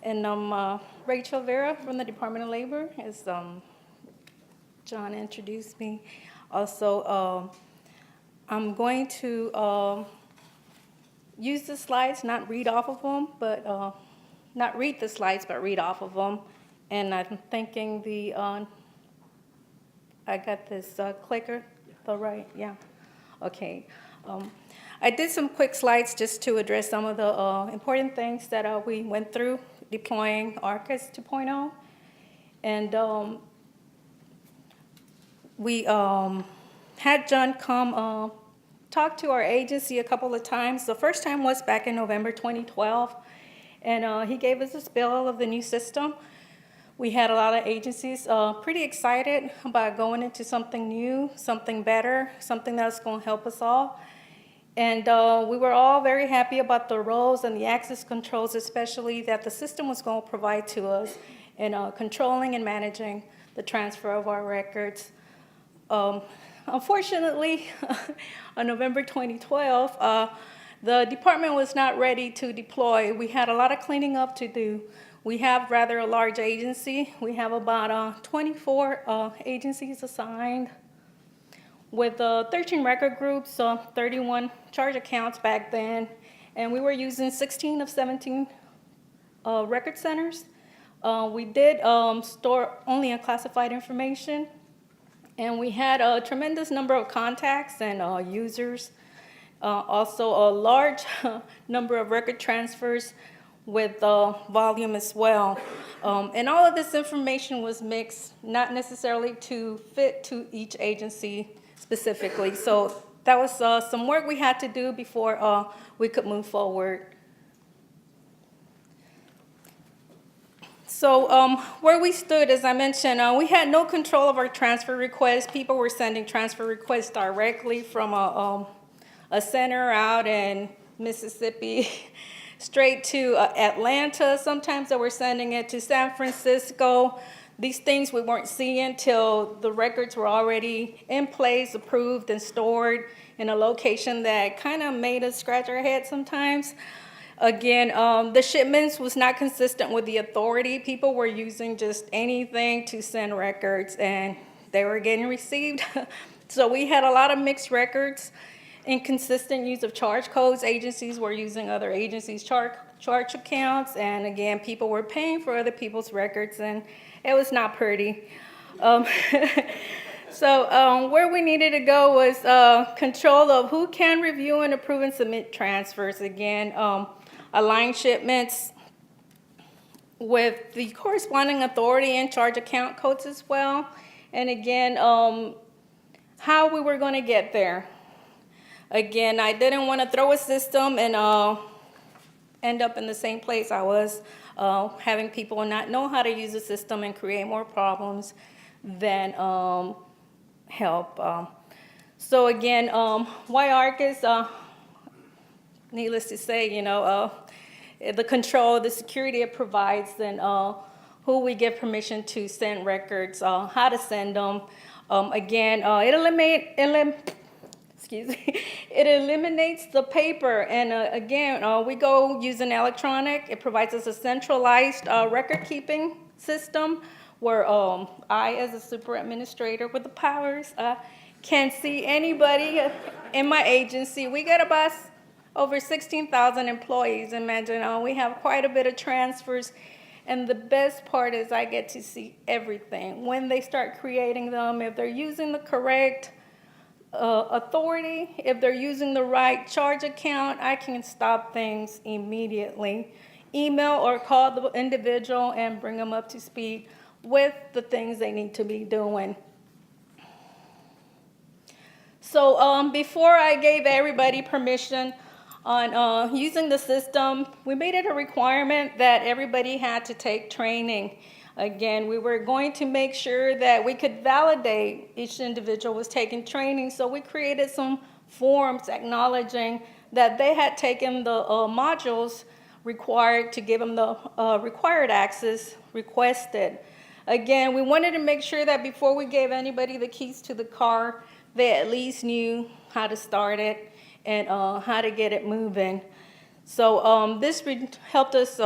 and I'm Rachel Vera from the Department of Labor, as John introduced me. Also, I'm going to use the slides, not read off of them, but not read the slides, but read off of them. And I'm thinking I got this clicker, the right, yeah, okay. I did some quick slides just to address some of the important things that we went through deploying Arcus 2.0. And we had John come talk to our agency a couple of times. The first time was back in November 2012, and he gave us a spill of the new system. We had a lot of agencies pretty excited about going into something new, something better, something that's going to help us all. And we were all very happy about the roles and the access controls, especially that the system was going to provide to us in controlling and managing the transfer of our records. Unfortunately, on November 2012, the department was not ready to deploy. We had a lot of cleaning up to do. We have rather a large agency. We have about 24 agencies assigned with 13 record groups, 31 charge accounts back then, and we were using 16 of 17 record centers. We did store only unclassified information, and we had a tremendous number of contacts and users. Also a large number of record transfers with volume as well. And all of this information was mixed, not necessarily to fit to each agency specifically. So that was some work we had to do before we could move forward. So where we stood, as I mentioned, we had no control of our transfer requests. People were sending transfer requests directly from a center out in Mississippi straight to Atlanta. Sometimes they were sending it to San Francisco. These things we weren't seeing till the records were already in place, approved, and stored in a location that kind of made us scratch our head sometimes. Again, the shipments was not consistent with the authority. People were using just anything to send records, and they were getting received. So we had a lot of mixed records, inconsistent use of charge codes. Agencies were using other agencies' charge accounts, and again, people were paying for other people's records, and it was not pretty. So where we needed to go was control of who can review and approve and submit transfers. Again, align shipments with the corresponding authority and charge account codes as well. And again, how we were going to get there. Again, I didn't want to throw a system and end up in the same place I was, having people not know how to use the system and create more problems than help. So again, why Arcus? Needless to say, you know, the control, the security it provides, and who we give permission to send records, how to send them. Again, it eliminates the paper, and again, we go using electronic. It provides us a centralized record keeping system where I, as a super administrator with the powers, can see anybody in my agency. We get about over 16,000 employees. Imagine, we have quite a bit of transfers. And the best part is I get to see everything. When they start creating them, if they're using the correct authority, if they're using the right charge account, I can stop things immediately. Email or call the individual and bring them up to speed with the things they need to be doing. So before I gave everybody permission on using the system, we made it a requirement that everybody had to take training. Again, we were going to make sure that we could validate each individual was taking training, so we created some forms acknowledging that they had taken the modules required to give them the required access requested. Again, we wanted to make sure that before we gave anybody the keys to the car, they at least knew how to start it and how to get it moving. So this helped us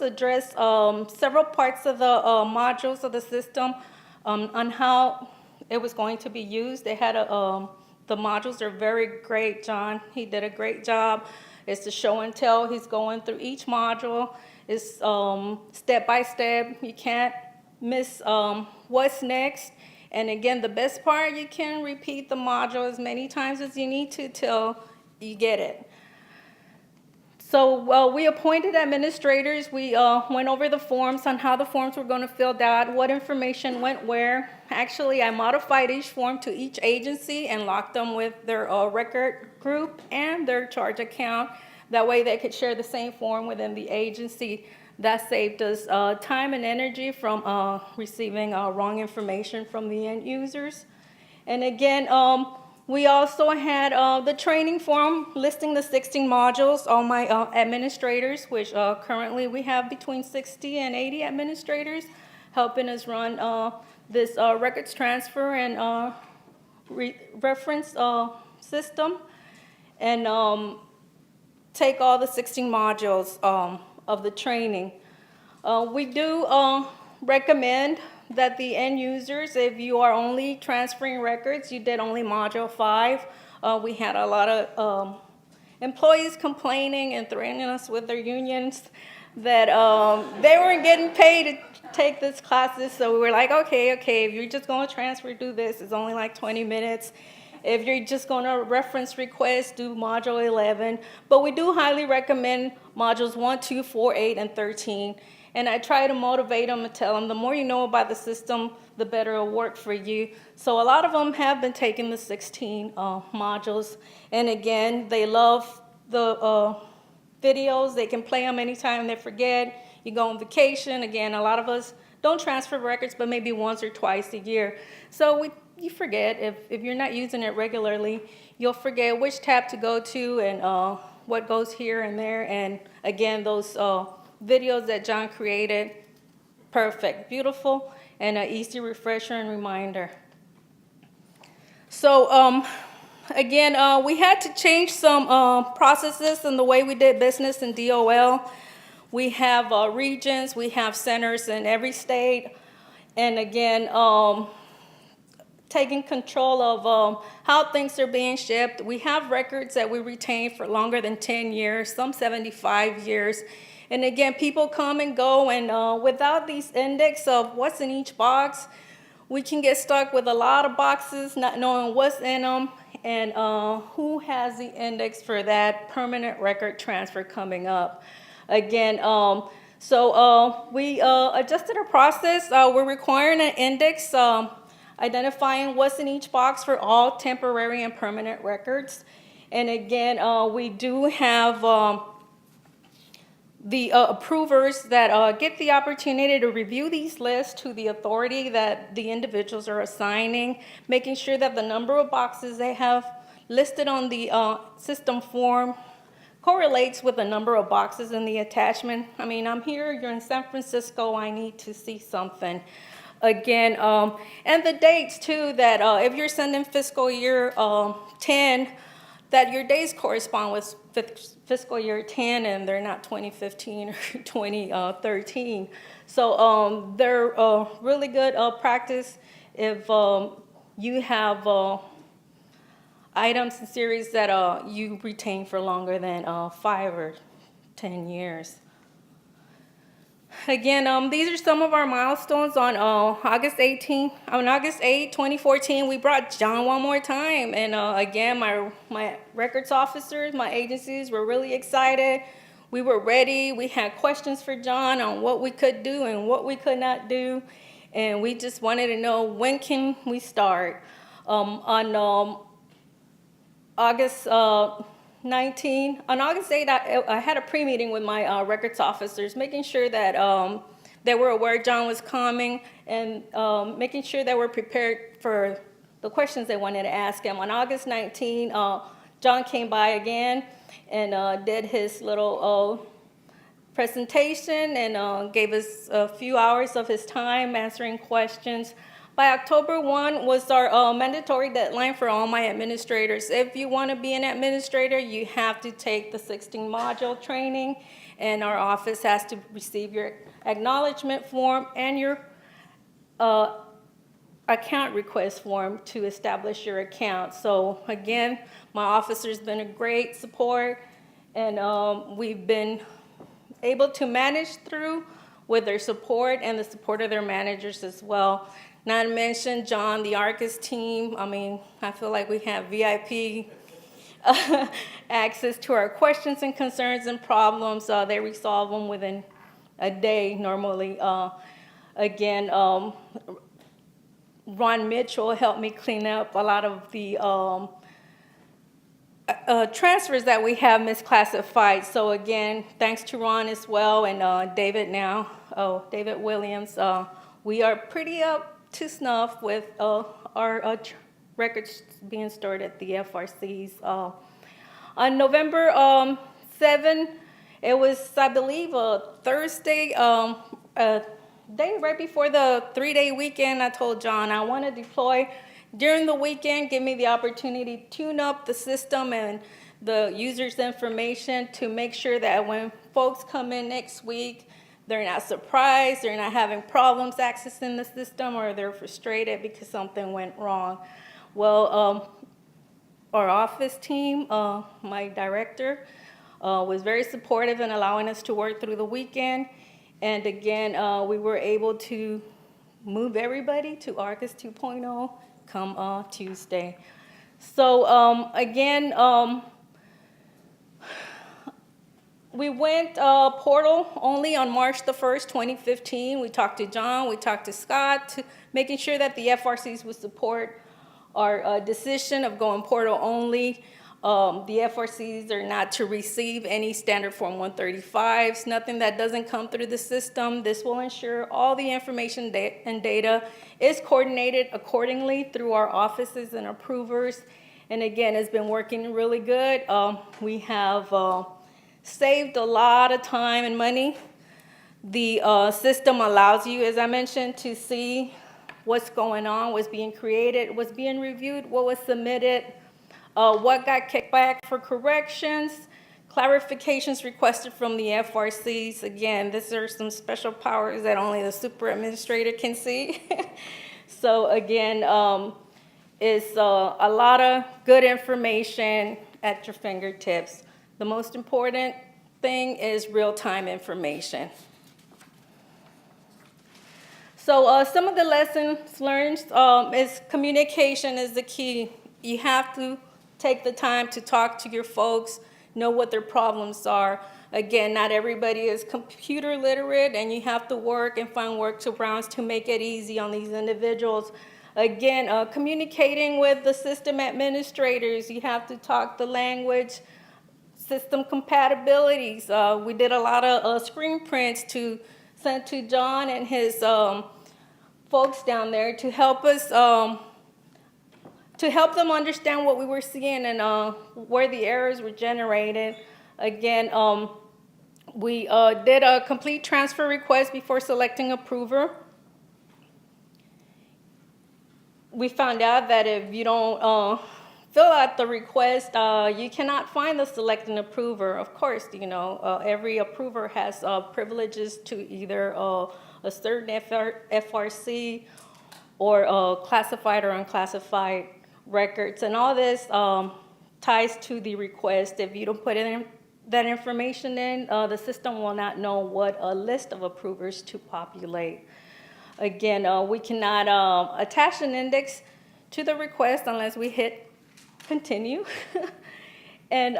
address several parts of the modules of the system on how it was going to be used. They had the modules are very great. John, he did a great job. It's the show and tell. He's going through each module. It's step by step. You can't miss what's next. And again, the best part, you can repeat the module as many times as you need to till you get it. So we appointed administrators. We went over the forms on how the forms were going to fill out, what information went where. Actually, I modified each form to each agency and locked them with their record group and their charge account. That way they could share the same form within the agency. That saved us time and energy from receiving wrong information from the end users. And again, we also had the training form listing the 16 modules. All my administrators, which currently we have between 60 and 80 administrators, helping us run this records transfer and reference system. And take all the 16 modules of the training. We do recommend that the end users, if you are only transferring records, you did only module 5. We had a lot of employees complaining and threatening us with their unions that they weren't getting paid to take these classes. So we were like, okay, if you're just going to transfer, do this. It's only like 20 minutes. If you're just going to reference request, do module 11. But we do highly recommend modules 1, 2, 4, 8, and 13. And I try to motivate them and tell them the more you know about the system, the better it'll work for you. So a lot of them have been taking the 16 modules. And again, they love the videos. They can play them anytime they forget. You go on vacation. Again, a lot of us don't transfer records, but maybe once or twice a year. So you forget. If you're not using it regularly, you'll forget which tab to go to and what goes here and there. And again, those videos that John created, perfect, beautiful, and an easy refresher and reminder. So again, we had to change some processes in the way we did business in DOL. We have regions, we have centers in every state, and again, taking control of how things are being shipped. We have records that we retain for longer than 10 years, some 75 years. And again, people come and go, and without these index of what's in each box, we can get stuck with a lot of boxes, not knowing what's in them, and who has the index for that permanent record transfer coming up. Again, so we adjusted our process. We're requiring an index identifying what's in each box for all temporary and permanent records. And again, we do have the approvers that get the opportunity to review these lists to the authority that the individuals are assigning, making sure that the number of boxes they have listed on the system form correlates with the number of boxes in the attachment. I mean, I'm here, you're in San Francisco, I need to see something. Again, and the dates too, that if you're sending fiscal year 10, that your days correspond with fiscal year 10 and they're not 2015 or 2013. So they're really good practice if you have items and series that you retain for longer than 5 or 10 years. Again, these are some of our milestones on August 8, 2014. We brought John one more time. And again, my records officers, my agencies were really excited. We were ready. We had questions for John on what we could do and what we could not do. And we just wanted to know, when can we start? On August 19. On August 8, I had a pre-meeting with my records officers, making sure that they were aware John was coming and making sure they were prepared for the questions they wanted to ask him. On August 19, John came by again and did his little presentation and gave us a few hours of his time answering questions. By October 1 was our mandatory deadline for all my administrators. If you want to be an administrator, you have to take the 16 module training, and our office has to receive your acknowledgement form and your account request form to establish your account. So again, my officer's been a great support, and we've been able to manage through with their support and the support of their managers as well. Not to mention John, the ARCIS team. I mean, I feel like we have VIP access to our questions and concerns and problems. They resolve them within a day normally. Again, Ron Mitchell helped me clean up a lot of the transfers that we have misclassified. So again, thanks to Ron as well, and David David Williams. We are pretty up to snuff with our records being stored at the FRCs. On November 7, it was, I believe, a Thursday, a day right before the 3-day weekend. I told John I want to deploy during the weekend, give me the opportunity to tune up the system and the user's information to make sure that when folks come in next week, they're not surprised, they're not having problems accessing the system, or they're frustrated because something went wrong. Well, our office team, my director, was very supportive in allowing us to work through the weekend. And again, we were able to move everybody to Arcus 2.0 come Tuesday. So again, we went portal only on March the 1st, 2015. We talked to John, we talked to Scott, making sure that the FRCs would support our decision of going portal only. The FRCs are not to receive any standard form 135s, nothing that doesn't come through the system. This will ensure all the information and data is coordinated accordingly through our offices and approvers. And again, it's been working really good. We have saved a lot of time and money. The system allows you, as I mentioned, to see what's going on, what's being created, what's being reviewed, what was submitted, what got kicked back for corrections, clarifications requested from the FRCs. Again, these are some special powers that only the super administrator can see. So again, it's a lot of good information at your fingertips. The most important thing is real-time information. So some of the lessons learned is communication is the key. You have to take the time to talk to your folks, know what their problems are. Again, not everybody is computer literate, and you have to work and find workarounds to make it easy on these individuals. Again, communicating with the system administrators, you have to talk the language, system compatibilities. We did a lot of screen prints to send to John and his folks down there to help us, to help them understand what we were seeing and where the errors were generated. Again, we did a complete transfer request before selecting approver. We found out that if you don't fill out the request, you cannot find the selecting approver. Of course, you know, every approver has privileges to either a certain FRC or classified or unclassified records. And all this ties to the request. If you don't put in that information in, the system will not know what a list of approvers to populate. Again, we cannot attach an index to the request unless we hit continue. And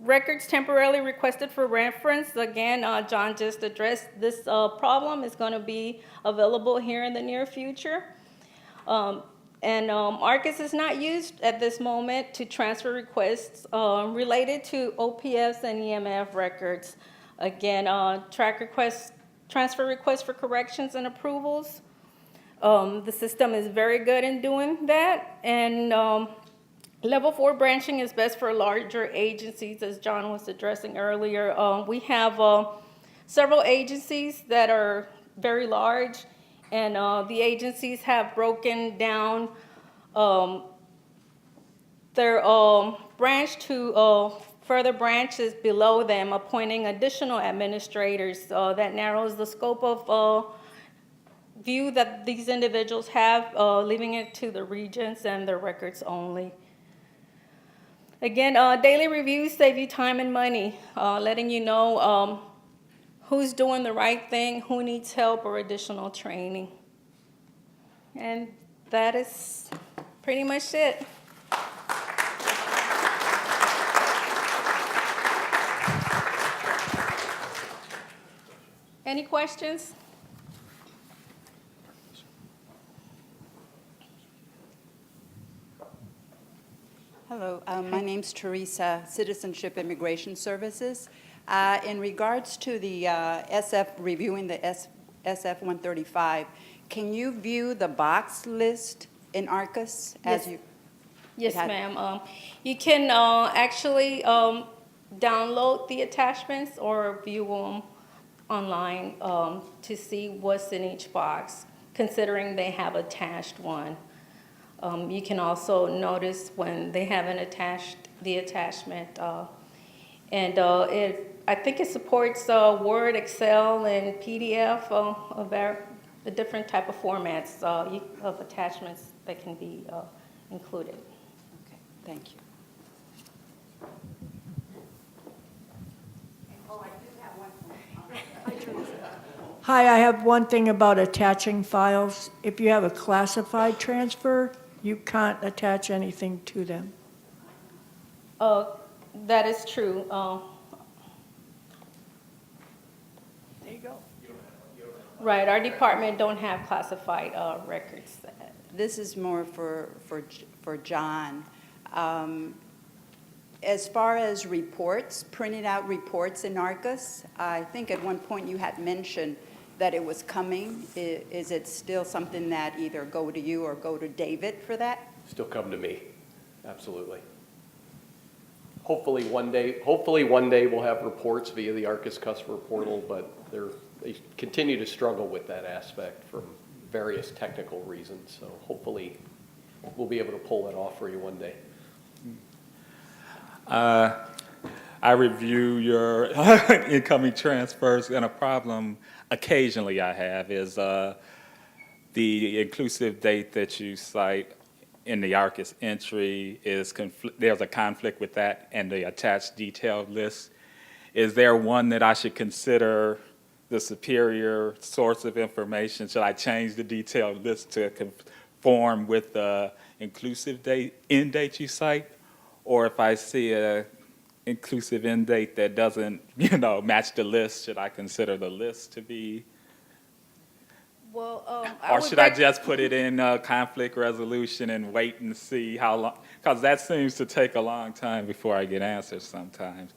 records temporarily requested for reference. Again, John just addressed this problem. Is going to be available here in the near future. And Arcus is not used at this moment to transfer requests related to OPS and EMF records. Again, transfer requests for corrections and approvals. The system is very good in doing that. And Level 4 branching is best for larger agencies, as John was addressing earlier. We have several agencies that are very large, and the agencies have broken down their branch to further branches below them, appointing additional administrators. That narrows the scope of view that these individuals have, leaving it to the regions and their records only. Again, daily reviews save you time and money, letting you know who's doing the right thing, who needs help or additional training. And that is pretty much it. Any questions? Hello, my name's Teresa, Citizenship Immigration Services. In regards to the SF, reviewing the SF 135, can you view the box list in Arcus as you? Yes, ma'am. You can actually download the attachments or view them online to see what's in each box, considering they have attached one. You can also notice when they haven't attached the attachment. I think it supports Word, Excel, and PDF, the different type of formats of attachments that can be included. Okay, thank you. Oh, I do have one. Hi, I have one thing about attaching files. If you have a classified transfer, you can't attach anything to them. That is true. There you go. Right, our department don't have classified records. This is more for John. As far as reports, printed out reports in Arcus, I think at one point you had mentioned that it was coming. Is it still something that either go to you or go to David for that? Still come to me, absolutely. Hopefully one day we'll have reports via the Arcus customer portal, but they continue to struggle with that aspect for various technical reasons. So hopefully we'll be able to pull that off for you one day. I review your incoming transfers, and a problem occasionally I have is the inclusive date that you cite in the Arcus entry is there's a conflict with that and the attached detailed list. Is there one that I should consider the superior source of information? Should I change the detailed list to conform with the inclusive end date you cite? Or if I see a inclusive end date that doesn't, match the list, should I consider the list to be? Well, Or should I just put it in conflict resolution and wait and see how long? Because that seems to take a long time before I get answers sometimes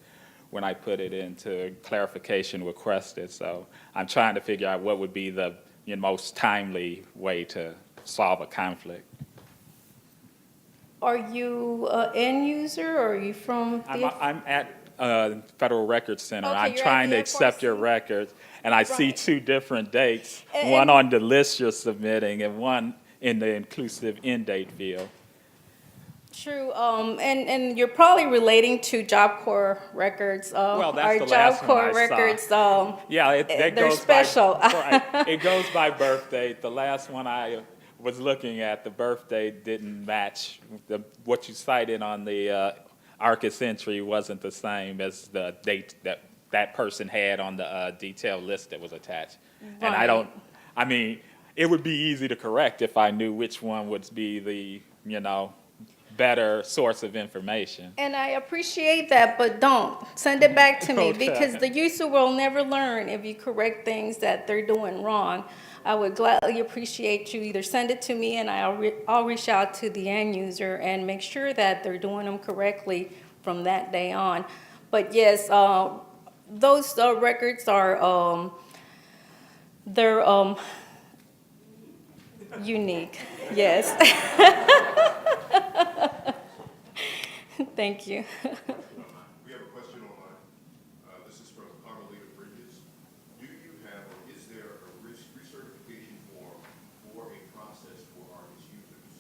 when I put it into clarification requested. So I'm trying to figure out what would be the most timely way to solve a conflict. Are you an end user, or are you from the? I'm at Federal Records Center. Okay, I'm you're at trying the to accept your FRC. records, and I see Right. two different dates, And- one on the list you're submitting and one in the inclusive end date field. True, and you're probably relating to Job Corps records. Well, that's our the Job last one Corps I saw. records. Yeah, that they're goes special. By, right, it goes by birth date. The last one I was looking at, the birth date didn't match. What you cited on the Arcus entry wasn't the same as the date that person had on the detailed list that was attached. And I mean, it would be easy to correct if I knew which one would be the, better source of information. And I appreciate that, but don't send it back to me Okay. because the user will never learn if you correct things that they're doing wrong. I would gladly appreciate you either send it to me and I'll reach out to the end user and make sure that they're doing them correctly from that day on. But yes, those records are they're unique. Yes. Thank you. We have a question online. This is from Carmelita Bridges. Do you have, or is there a recertification form for a process for Arcus users?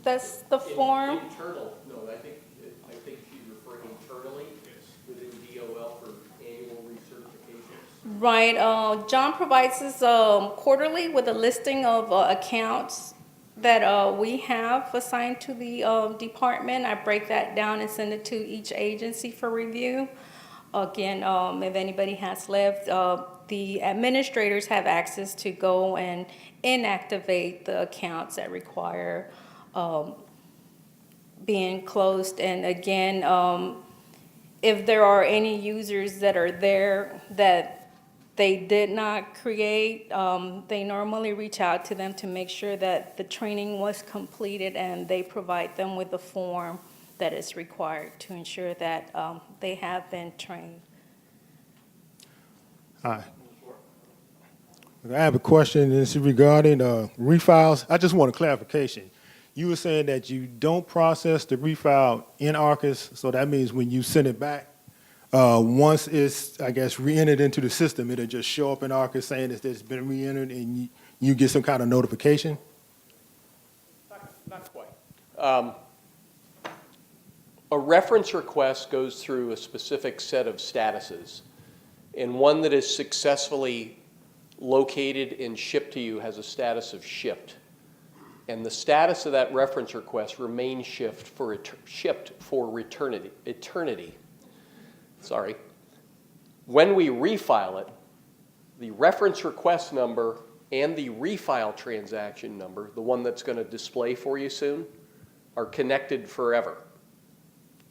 That's the form. Internal, no, I think she's referring internally within DOL for annual recertifications. Right, John provides us quarterly with a listing of accounts that we have assigned to the department. I break that down and send it to each agency for review. Again, if anybody has left, the administrators have access to go and inactivate the accounts that require being closed. And again, if there are any users that are there that they did not create, they normally reach out to them to make sure that the training was completed, and they provide them with the form that is required to ensure that they have been trained. Hi. I have a question. This is regarding refiles. I just want a clarification. You were saying that you don't process the refile in Arcus, so that means when you send it back, once it's, I guess, re-entered into the system, it'll just show up in Arcus saying that it's been re-entered, and you get some kind of notification? Not quite. A reference request goes through a specific set of statuses, and one that is successfully located and shipped to you has a status of shipped. And the status of that reference request remains shipped for eternity. Sorry. When we refile it, the reference request number and the refile transaction number, the one that's going to display for you soon, are connected forever.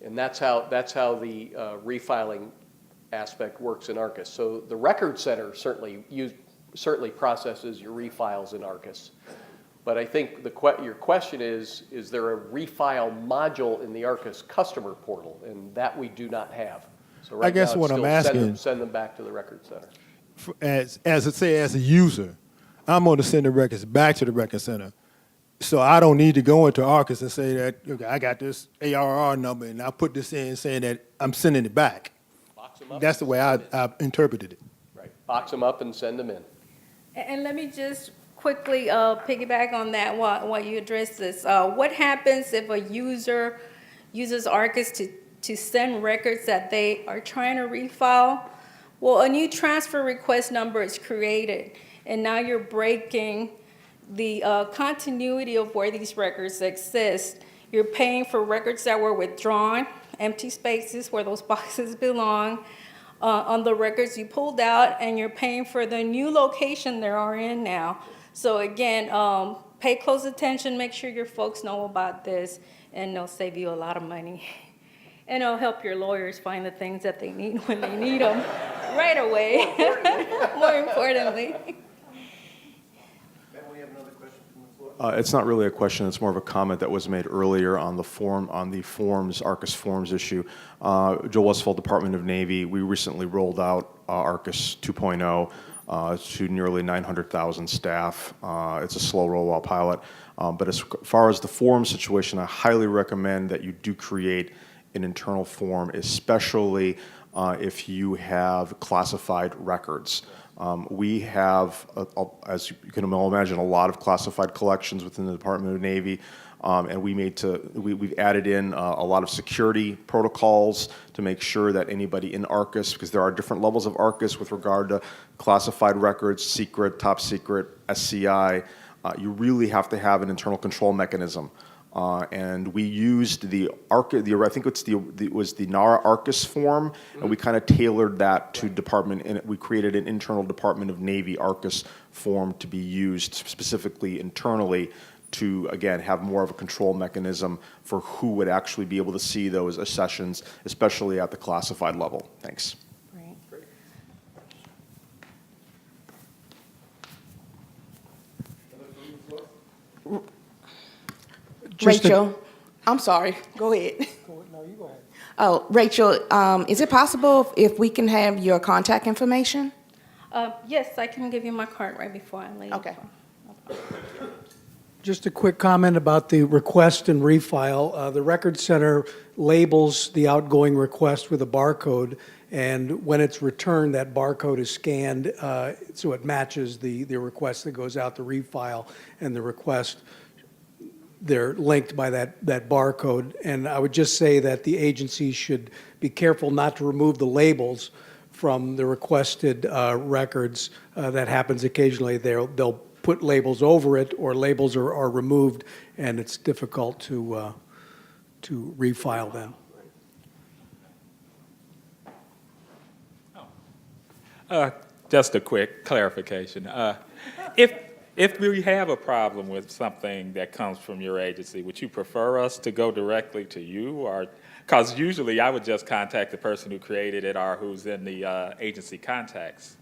And that's how the refiling aspect works in ARCIS. So the Record Center certainly processes your refiles in ARCIS. But I think your question is there a refile module in the ARCIS customer portal? And that we do not have. So right I guess now, what it's I'm still asking, send them back to the Record Center. as a user, I'm going to send the records back to the Record Center. So I don't need to go into ARCIS and say that, okay, I got this ARR number and I put this in saying that I'm sending it back. Box them up. That's the way I interpreted it. Right. Box them up and send them in. And let me just quickly piggyback on that while you address this. What happens if a user uses ARCIS to send records that they are trying to refile? Well, a new transfer request number is created, and now you're breaking the continuity of where these records exist. You're paying for records that were withdrawn, empty spaces where those boxes belong, on the records you pulled out, and you're paying for the new location they are in now. So again, pay close attention, make sure your folks know about this, and they'll save you a lot of money. And it'll help your lawyers find the things that they need when they need them right away. More importantly. It's not really a question, it's more of a comment that was made earlier on the forms, ARCIS forms issue. Joe Westfall, Department of Navy, we recently rolled out ARCIS 2.0 to nearly 900,000 staff. It's a slow rollout pilot. But as far as the form situation, I highly recommend that you do create an internal form, especially if you have classified records. We have, as you can well imagine, a lot of classified collections within the Department of Navy, and we've added in a lot of security protocols to make sure that anybody in ARCIS, because there are different levels of ARCIS with regard to classified records, secret, top secret, SCI, you really have to have an internal control mechanism. And we used I think it was the NARA ARCIS form, and we kind of tailored that to department, and we created an internal Department of Navy ARCIS form to be used specifically internally to, again, have more of a control mechanism for who would actually be able to see those accessions, especially at the classified level. Thanks. Rachel, I'm sorry, go ahead. No, you go ahead. Oh, Rachel, is it possible if we can have your contact information? Yes, I can give you my card right before I leave. Okay. Just a quick comment about the request and refile. The Record Center labels the outgoing request with a barcode, and when it's returned, that barcode is scanned so it matches the request that goes out to refile and the request. They're linked by that barcode. And I would just say that the agency should be careful not to remove the labels from the requested records. That happens occasionally. They'll put labels over it, or labels are removed, and it's difficult to refile them. Just a quick clarification. If we have a problem with something that comes from your agency, would you prefer us to go directly to you, or because usually I would just contact the person who created it or who's in the agency contacts?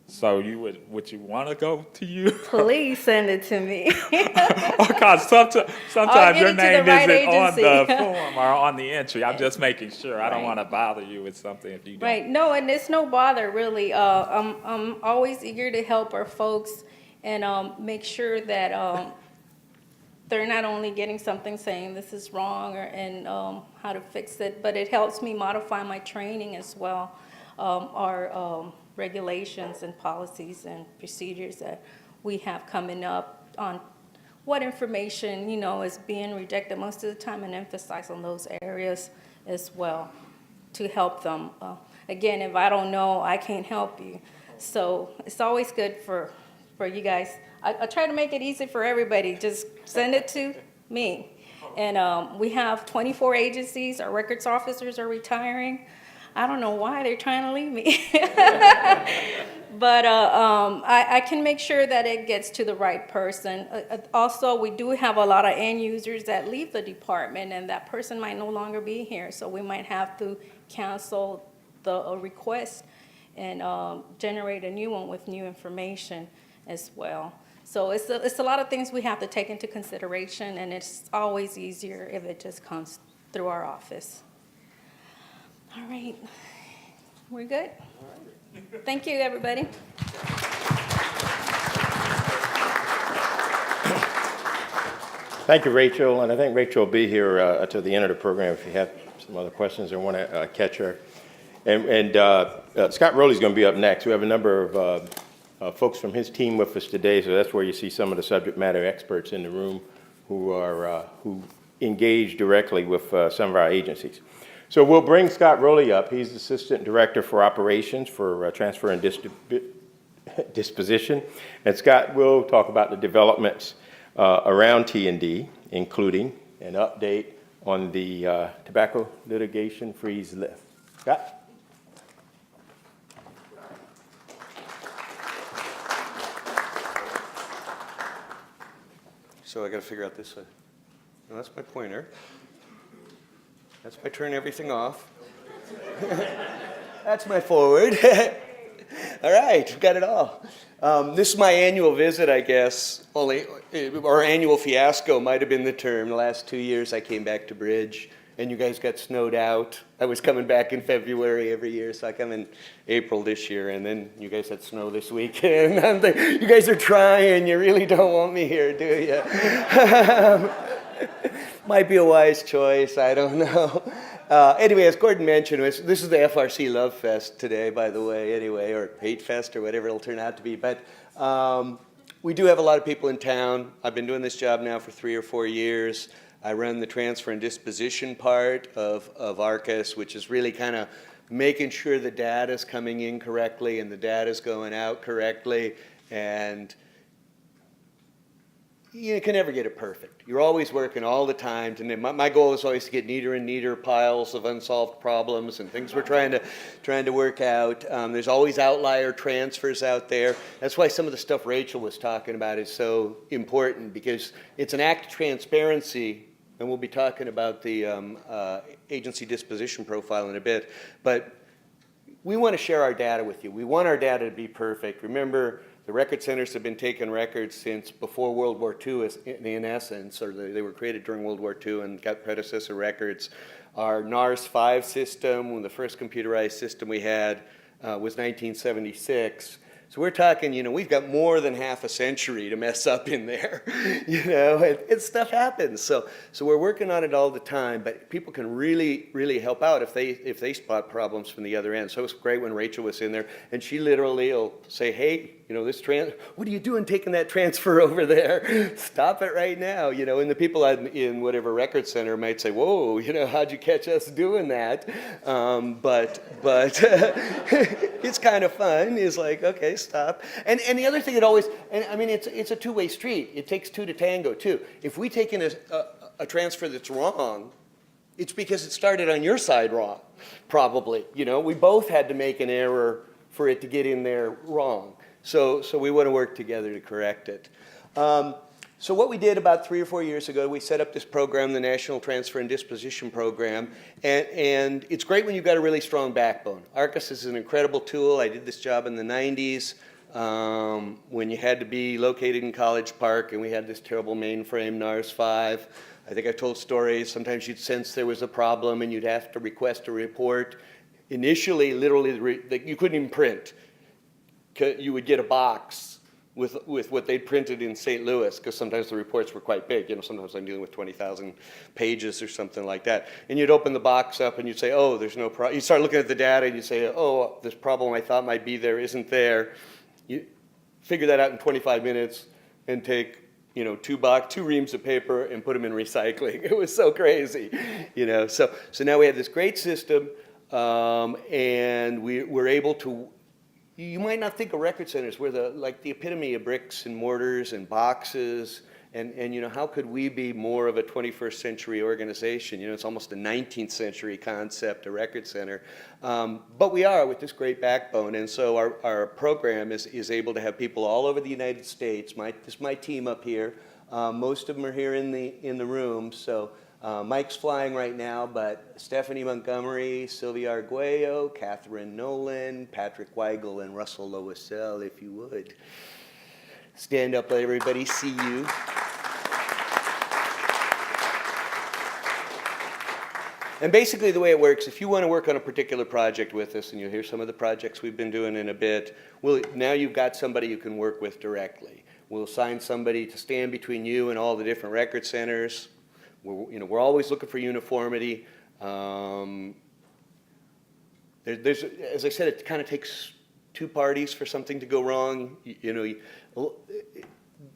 So would you want to go to you? Please send it to me. Because sometimes your name right isn't on the agency. form or on the entry. I'm just making sure. I don't want to bother you with something if you don't. Right. No, and it's no bother, really. I'm always eager to help our folks and make sure that they're not only getting something saying this is wrong and how to fix it, but it helps me modify my training as well, our regulations and policies and procedures that we have coming up on what information, is being rejected most of the time, and emphasize on those areas as well to help them. Again, if I don't know, I can't help you. So it's always good for you guys. I try to make it easy for everybody. Just send it to me. And we have 24 agencies. Our records officers are retiring. I don't know why they're trying to leave me. But I can make sure that it gets to the right person. Also, we do have a lot of end users that leave the department, and that person might no longer be here. So we might have to cancel the request and generate a new one with new information as well. So it's a lot of things we have to take into consideration, and it's always easier if it just comes through our office. All right, we're good? Thank you, everybody. Thank you, Rachel, and I think Rachel will be here until the end of the program if you have some other questions or want to catch her. And Scott Rowley's going to be up next. We have a number of folks from his team with us today, so that's where you see some of the subject matter experts in the room who engage directly with some of our agencies. So we'll bring Scott Rowley up. He's Assistant Director for Operations for Transfer and Disposition. And Scott will talk about the developments around T&D, including an update on the tobacco litigation freeze lift. Scott? So I got to figure out this. No, that's my pointer. That's my turn everything off. That's my forward. All right, we've got it all. This is my annual visit, I guess. Or annual fiasco might have been the term. The last 2 years I came back to BRIDG, and you guys got snowed out. I was coming back in February every year, so I come in April this year, and then you guys had snow this week. And I'm thinking, you guys are trying. You really don't want me here, do you? Might be a wise choice. I don't know. Anyway, as Gordon mentioned, this is the FRC Love Fest today, by the way, anyway, or Hate Fest or whatever it'll turn out to be. But we do have a lot of people in town. I've been doing this job now for 3 or 4 years. I run the transfer and disposition part of ARCUS, which is really kind of making sure the data is coming in correctly and the data is going out correctly. And you can never get it perfect. You're always working all the time. My goal is always to get neater and neater piles of unsolved problems and things we're trying to work out. There's always outlier transfers out there. That's why some of the stuff Rachel was talking about is so important, because it's an act of transparency, and we'll be talking about the agency disposition profile in a bit. But we want to share our data with you. We want our data to be perfect. Remember, the record centers have been taking records since before World War II, in essence, or they were created during World War II and got predecessor records. Our NARS 5 system, the first computerized system we had, was 1976. So we're talking, we've got more than half a century to mess up in there, and stuff happens. So we're working on it all the time, but people can really, really help out if they spot problems from the other end. So it was great when Rachel was in there, and she literally will say, hey, what are you doing taking that transfer over there? Stop it right now, and the people in whatever record center might say, whoa, how'd you catch us doing that? But it's kind of fun. It's like, okay, stop. And the other thing it's a two-way street. It takes two to tango too. If we take in a transfer that's wrong, it's because it started on your side wrong, probably. We both had to make an error for it to get in there wrong. So we want to work together to correct it. So what we did about 3 or 4 years ago, we set up this program, the National Transfer and Disposition Program, and it's great when you've got a really strong backbone. ARCUS is an incredible tool. I did this job in the 90s when you had to be located in College Park, and we had this terrible mainframe, NARS 5. I think I told stories. Sometimes you'd sense there was a problem, and you'd have to request a report. Initially, literally, you couldn't even print. You would get a box with what they'd printed in St. Louis, because sometimes the reports were quite big. Sometimes I'm dealing with 20,000 pages or something like that. And you'd open the box up and you'd say, oh, there's no problem. You start looking at the data and you say, oh, this problem I thought might be there isn't there. You figure that out in 25 minutes and take two reams of paper and put them in recycling. It was so crazy, So now we have this great system, and we're able to. You might not think of record centers. We're the epitome of bricks and mortars and boxes. And how could we be more of a 21st century organization? It's almost a 19th century concept, a record center. But we are with this great backbone. And so our program is able to have people all over the United States. This is my team up here. Most of them are here in the room. So Mike's flying right now, but Stephanie Montgomery, Sylvia Arguello, Catherine Nolan, Patrick Weigel, and Russell Loisel, if you would. Stand up, let everybody see you. And basically the way it works, if you want to work on a particular project with us, and you'll hear some of the projects we've been doing in a bit, now you've got somebody you can work with directly. We'll assign somebody to stand between you and all the different record centers. We're always looking for uniformity. As I said, it kind of takes two parties for something to go wrong.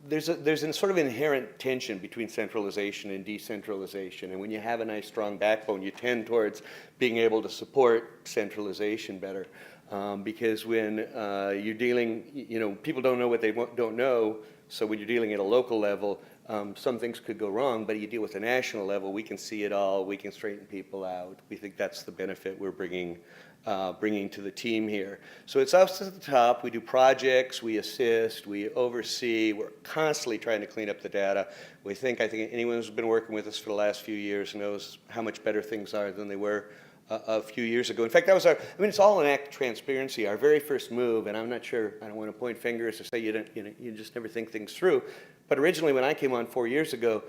There's a sort of inherent tension between centralization and decentralization, and when you have a nice strong backbone, you tend towards being able to support centralization better. Because when you're dealing, people don't know what they don't know, so when you're dealing at a local level, some things could go wrong, but you deal with a national level, we can see it all, we can straighten people out. We think that's the benefit we're bringing to the team here. So it's us at the top. We do projects, we assist, we oversee. We're constantly trying to clean up the data. I think anyone who's been working with us for the last few years knows how much better things are than they were a few years ago. In fact, that was it's all an act of transparency. Our very first move, and I'm not sure, I don't want to point fingers or say you just never think things through. But originally when I came on 4 years ago,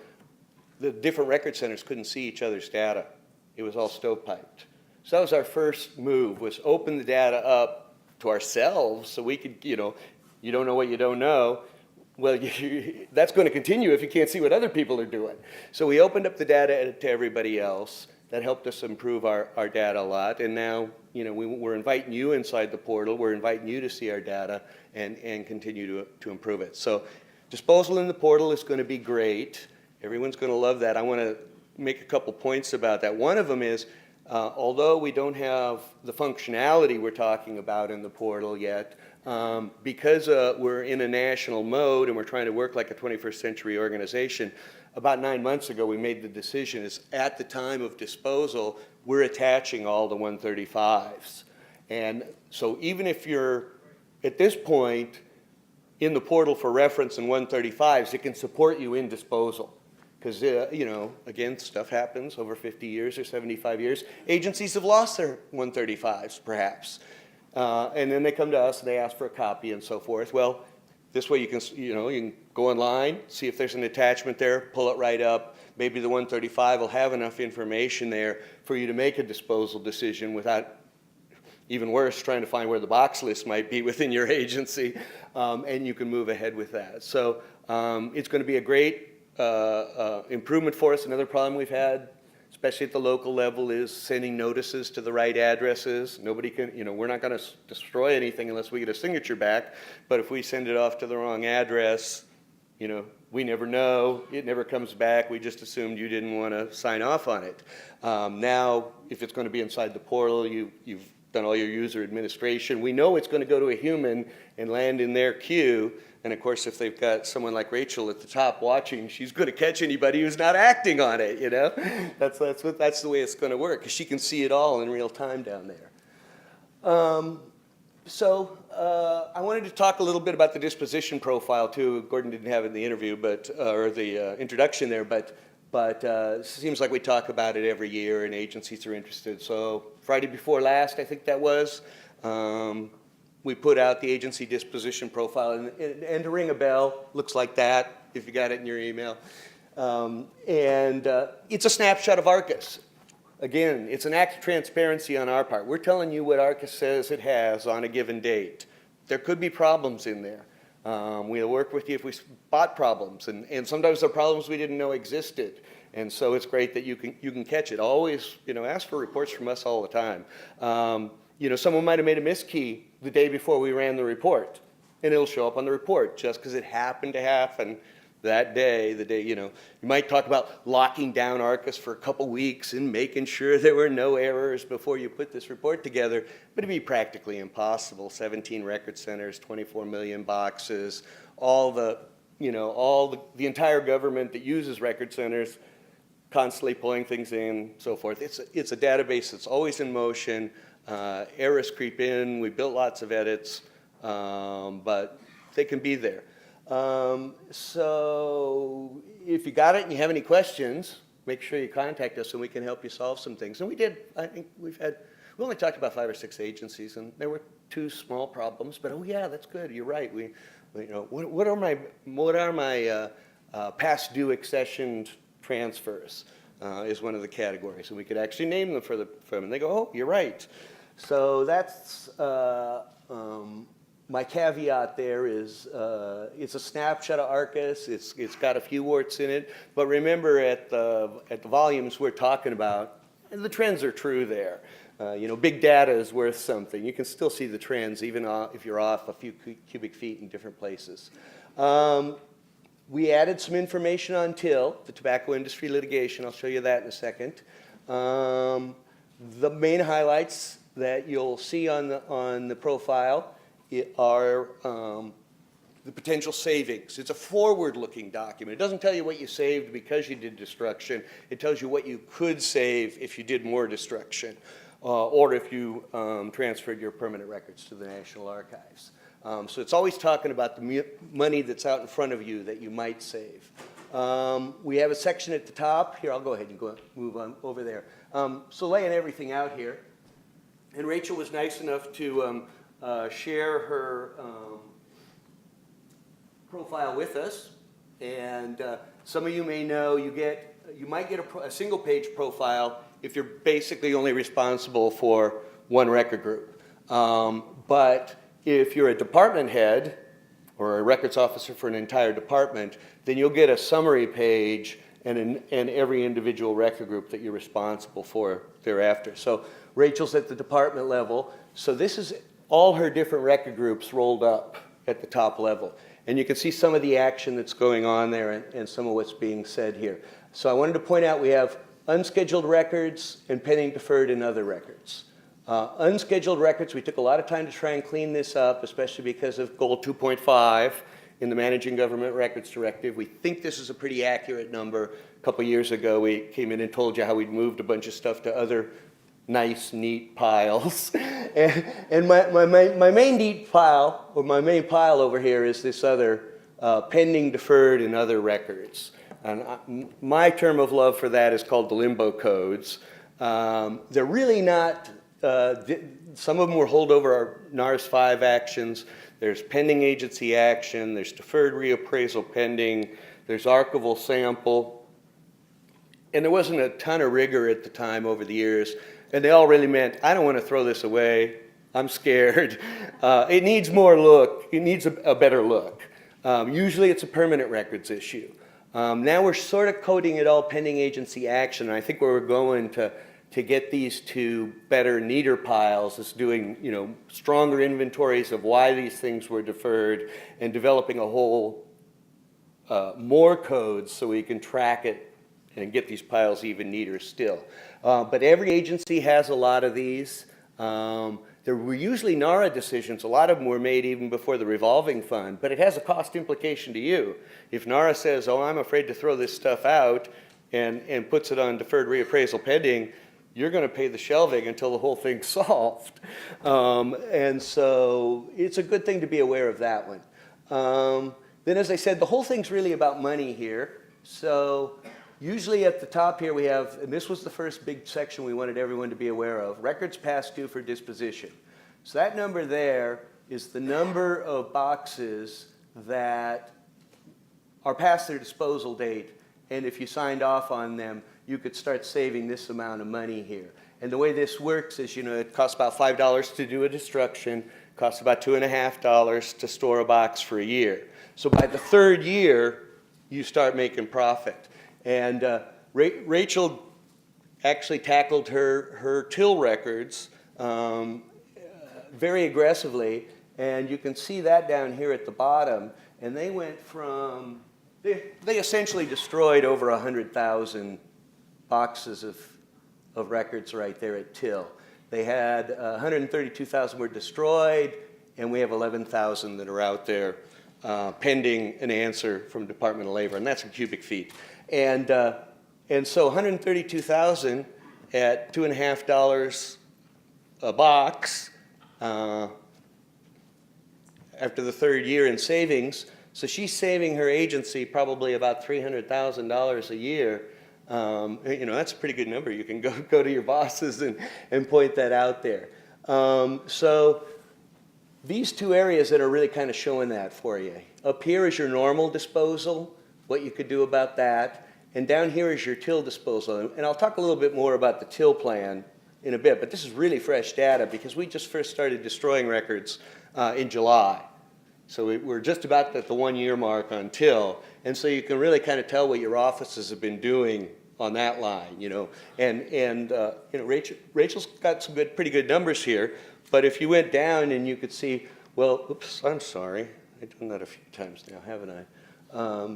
the different record centers couldn't see each other's data. It was all stovepiped. So that was our first move, was open the data up to ourselves so we could, you don't know what you don't know. Well, that's going to continue if you can't see what other people are doing. So we opened up the data to everybody else. That helped us improve our data a lot. And now, we're inviting you inside the portal. We're inviting you to see our data and continue to improve it. So disposal in the portal is going to be great. Everyone's going to love that. I want to make a couple points about that. One of them is, although we don't have the functionality we're talking about in the portal yet, because we're in a national mode and we're trying to work like a 21st century organization, about 9 months ago we made the decision is at the time of disposal, we're attaching all the 135s. And so even if you're at this point in the portal for reference in 135s, it can support you in disposal. Because, again, stuff happens over 50 years or 75 years. Agencies have lost their 135s, perhaps. And then they come to us and they ask for a copy and so forth. Well, this way you can go online, see if there's an attachment there, pull it right up. Maybe the 135 will have enough information there for you to make a disposal decision without, even worse, trying to find where the box list might be within your agency. And you can move ahead with that. So it's going to be a great improvement for us. Another problem we've had, especially at the local level, is sending notices to the right addresses. Nobody can, we're not going to destroy anything unless we get a signature back. But if we send it off to the wrong address, we never know. It never comes back. We just assumed you didn't want to sign off on it. Now, if it's going to be inside the portal, you've done all your user administration. We know it's going to go to a human and land in their queue. And of course, if they've got someone like Rachel at the top watching, she's going to catch anybody who's not acting on it. That's the way it's going to work, because she can see it all in real time down there. So I wanted to talk a little bit about the disposition profile too. Gordon didn't have it in the interview, or the introduction there, but it seems like we talk about it every year, and agencies are interested. So Friday before last, I think that was. We put out the agency disposition profile, and to ring a bell, looks like that, if you got it in your email. It's a snapshot of ARCUS. Again, it's an act of transparency on our part. We're telling you what ARCUS says it has on a given date. There could be problems in there. We'll work with you if we spot problems, and sometimes they're problems we didn't know existed. And so it's great that you can catch it. Always, ask for reports from us all the time. Someone might have made a miskey the day before we ran the report, and it'll show up on the report just because it happened to happen that day, the day, you might talk about locking down Arcus for a couple weeks and making sure there were no errors before you put this report together, but it'd be practically impossible. 17 record centers, 24 million boxes, the entire government that uses record centers, constantly pulling things in, so forth. It's a database that's always in motion. Errors creep in. We built lots of edits, but they can be there. So if you got it and you have any questions, make sure you contact us and we can help you solve some things. And we did. I think we only talked about 5 or 6 agencies, and there were 2 small problems. But oh yeah, that's good. You're right. What are my past due accessioned transfers is one of the categories, and we could actually name them for them. And they go, oh, you're right. So that's my caveat there is it's a snapshot of Arcus. It's got a few warts in it, but remember at the volumes we're talking about, and the trends are true there. Big data is worth something. You can still see the trends even if you're off a few cubic feet in different places. We added some information on TIL, the tobacco industry litigation. I'll show you that in a second. The main highlights that you'll see on the profile are the potential savings. It's a forward-looking document. It doesn't tell you what you saved because you did destruction. It tells you what you could save if you did more destruction, or if you transferred your permanent records to the National Archives. So it's always talking about the money that's out in front of you that you might save. We have a section at the top. Here, I'll go ahead and move on over there. So laying everything out here. And Rachel was nice enough to share her profile with us. And some of you may know you might get a single-page profile if you're basically only responsible for one record group. But if you're a department head or a records officer for an entire department, then you'll get a summary page and every individual record group that you're responsible for thereafter. So Rachel's at the department level. So this is all her different record groups rolled up at the top level. And you can see some of the action that's going on there and some of what's being said here. So I wanted to point out we have unscheduled records and pending, deferred, and other records. Unscheduled records, we took a lot of time to try and clean this up, especially because of Goal 2.5 in the Managing Government Records Directive. We think this is a pretty accurate number. A couple years ago, we came in and told you how we'd moved a bunch of stuff to other nice, neat piles. and my main neat pile, or my main pile over here is this other pending, deferred, and other records. And my term of love for that is called the limbo codes. They're really not, some of them were holdover our NARS 5 actions. There's pending agency action, there's deferred reappraisal pending, there's archival sample. And there wasn't a ton of rigor at the time over the years. And they all really meant, I don't want to throw this away. I'm scared. It needs more look. It needs a better look. Usually it's a permanent records issue. Now we're sort of coding it all pending agency action. And I think where we're going to get these to better, neater piles is doing, stronger inventories of why these things were deferred and developing a whole more codes so we can track it and get these piles even neater still. But every agency has a lot of these. There were usually NARA decisions. A lot of them were made even before the revolving fund, but it has a cost implication to you. If NARA says, oh, I'm afraid to throw this stuff out and puts it on deferred reappraisal pending, you're going to pay the shelving until the whole thing's solved. And so it's a good thing to be aware of that one. Then as I said, the whole thing's really about money here. So usually at the top here we have, and this was the first big section we wanted everyone to be aware of, records past due for disposition. So that number there is the number of boxes that are past their disposal date, and if you signed off on them, you could start saving this amount of money here. And the way this works is, it costs about $5 to do a destruction, costs about $2.50 to store a box for a year. So by the third year, you start making profit. And Rachel actually tackled her TIL records very aggressively, and you can see that down here at the bottom. And they went from They essentially destroyed over 100,000 boxes of records right there at Till. They had 132,000 were destroyed, and we have 11,000 that are out there pending an answer from Department of Labor, and that's in cubic feet. And so 132,000 at $2.50 a box after the third year in savings. So she's saving her agency probably about $300,000 a year. That's a pretty good number. You can go to your bosses and point that out there. So these two areas that are really kind of showing that for you. Up here is your normal disposal, what you could do about that. And down here is your till disposal. And I'll talk a little bit more about the till plan in a bit, but this is really fresh data because we just first started destroying records in July. So we're just about at the 1 year mark on till. And so you can really kind of tell what your offices have been doing on that line, Rachel's got some pretty good numbers here, but if you went down and you could see, well, oops, I'm sorry. I've done that a few times now, haven't I?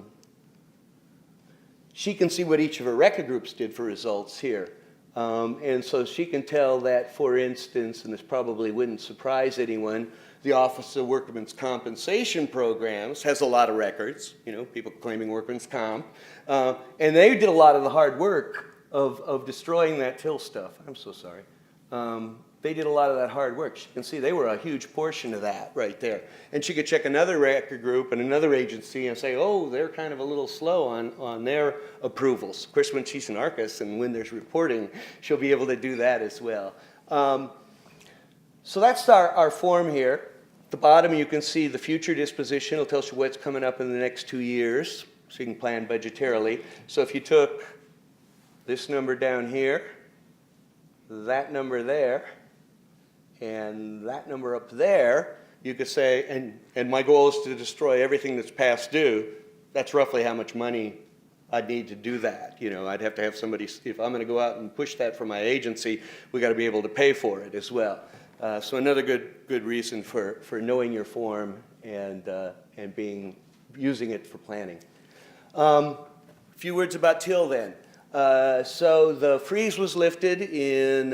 She can see what each of her record groups did for results here. And so she can tell that, for instance, and this probably wouldn't surprise anyone, the Office of Workmen's Compensation Programs has a lot of records, people claiming workmen's comp. And they did a lot of the hard work of destroying that till stuff. I'm so sorry. They did a lot of that hard work. You can see they were a huge portion of that right there. And she could check another record group and another agency and say, oh, they're kind of a little slow on their approvals. Of course, when she's in ARCUS and when there's reporting, she'll be able to do that as well. So that's our form here. At the bottom, you can see the future disposition. It'll tell you what's coming up in the next 2 years, so you can plan budgetarily. So if you took this number down here, that number there, and that number up there, you could say, and my goal is to destroy everything that's past due, that's roughly how much money I'd need to do that. I'd have to have somebody, if I'm going to go out and push that for my agency, we got to be able to pay for it as well. So another good reason for knowing your form and using it for planning. A few words about till then. So the freeze was lifted in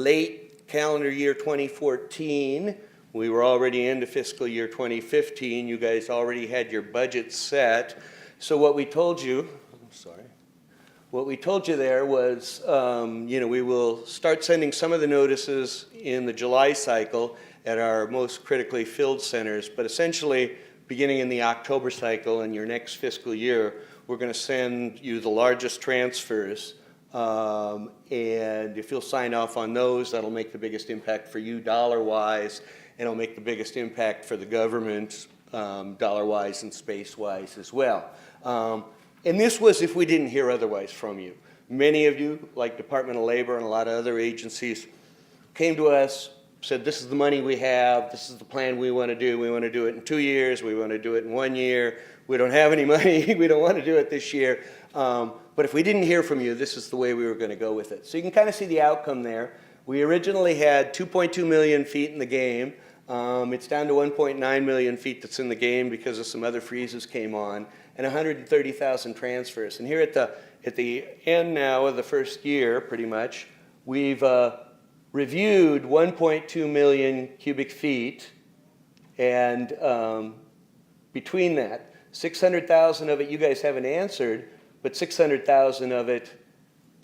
late calendar year 2014. We were already into fiscal year 2015. You guys already had your budget set. So what we told you, what we told you there was, we will start sending some of the notices in the July cycle at our most critically filled centers, but essentially beginning in the October cycle in your next fiscal year, we're going to send you the largest transfers, and if you'll sign off on those, that'll make the biggest impact for you dollar-wise, and it'll make the biggest impact for the government dollar-wise and space-wise as well. And this was if we didn't hear otherwise from you. Many of you, like Department of Labor and a lot of other agencies, came to us, said, this is the money we have, this is the plan we want to do. We want to do it in 2 years, we want to do it in 1 year. We don't have any money, we don't want to do it this year. But if we didn't hear from you, this is the way we were going to go with it. So you can kind of see the outcome there. We originally had 2.2 million feet in the game. It's down to 1.9 million feet that's in the game because of some other freezes came on, and 130,000 transfers. And here at the end now of the first year, pretty much, we've reviewed 1.2 million cubic feet, and between that, 600,000 of it you guys haven't answered, but 600,000 of it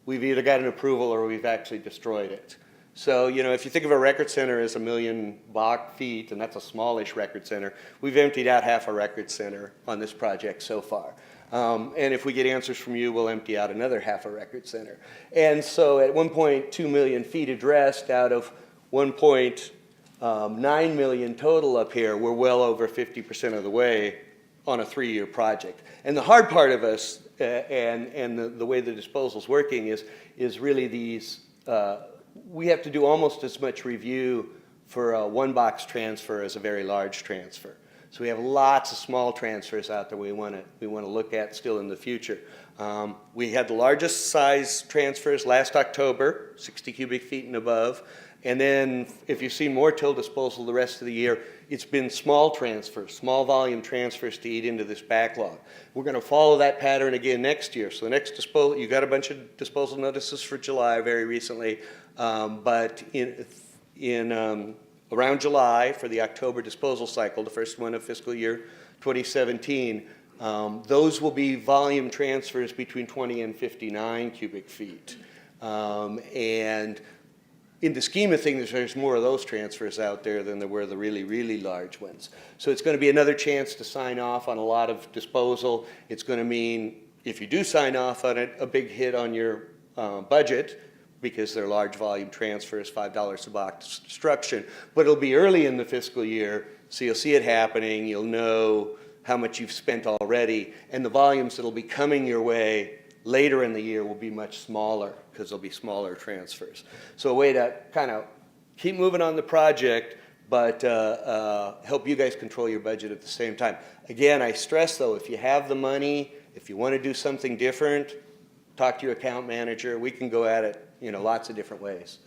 we've either got an approval or we've actually destroyed it. So, if you think of a record center as 1 million Bach feet, and that's a smallish record center, we've emptied out half a record center on this project so far. And if we get answers from you, we'll empty out another half a record center. And so at 1.2 million feet addressed out of 1.9 million total up here, we're well over 50% of the way on a 3-year project. And the hard part of us, and the way the disposal's working is really these, we have to do almost as much review for a 1 box transfer as a very large transfer. So we have lots of small transfers out there we want to look at still in the future. We had the largest size transfers last October, 60 cubic feet and above. And then if you've seen more till disposal the rest of the year, it's been small transfers, small volume transfers to eat into this backlog. We're going to follow that pattern again next year. So the next disposal, you got a bunch of disposal notices for July very recently, but around July for the October disposal cycle, the first one of fiscal year 2017, those will be volume transfers between 20 and 59 cubic feet. And in the scheme of things, there's more of those transfers out there than there were the really, really large ones. So it's going to be another chance to sign off on a lot of disposal. It's going to mean, if you do sign off on it, a big hit on your budget, because they're large volume transfers, $5 a box destruction. But it'll be early in the fiscal year, so you'll see it happening. You'll know how much you've spent already, and the volumes that'll be coming your way later in the year will be much smaller, because there'll be smaller transfers. So a way to kind of keep moving on the project, but help you guys control your budget at the same time. Again, I stress though, if you have the money, if you want to do something different, talk to your account manager. We can go at it, lots of different ways.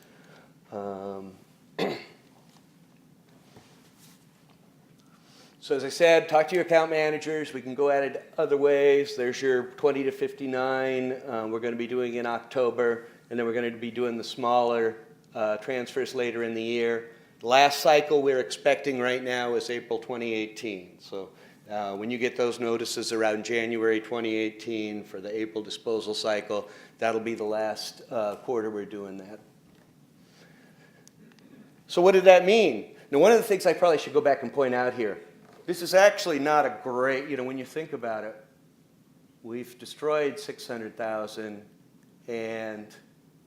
So as I said, talk to your account managers. We can go at it other ways. There's your 20 to 59. We're going to be doing in October, and then we're going to be doing the smaller transfers later in the year. The last cycle we're expecting right now is April 2018. So when you get those notices around January 2018 for the April disposal cycle, that'll be the last quarter we're doing that. So what did that mean? Now, one of the things I probably should go back and point out here, this is actually not a great, when you think about it, we've destroyed 600,000 and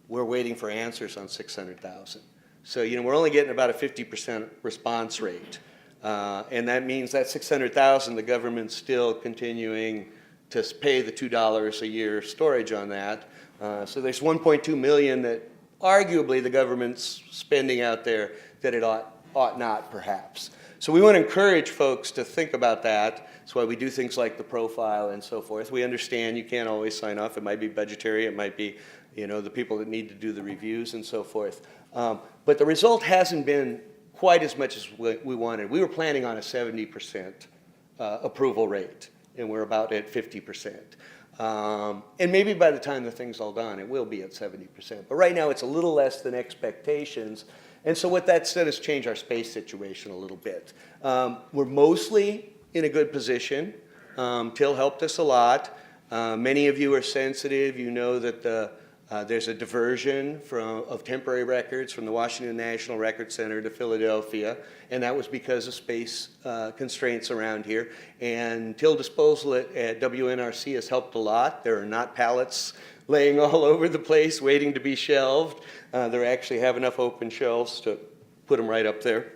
we're waiting for answers on 600,000. So, we're only getting about a 50% response rate. And that means that 600,000, the government's still continuing to pay the $2 a year storage on that. So there's 1.2 million that arguably the government's spending out there that it ought not, perhaps. So we want to encourage folks to think about that. That's why we do things like the profile and so forth. We understand you can't always sign off. It might be budgetary. It might be, the people that need to do the reviews and so forth. But the result hasn't been quite as much as we wanted. We were planning on a 70% approval rate, and we're about at 50%. And maybe by the time the thing's all done, it will be at 70%. But right now, it's a little less than expectations. And so what that said is change our space situation a little bit. We're mostly in a good position. Till helped us a lot. Many of you are sensitive. You know that there's a diversion of temporary records from the Washington National Record Center to Philadelphia, and that was because of space constraints around here. And Till disposal at WNRC has helped a lot. There are not pallets laying all over the place waiting to be shelved. They actually have enough open shelves to put them right up there.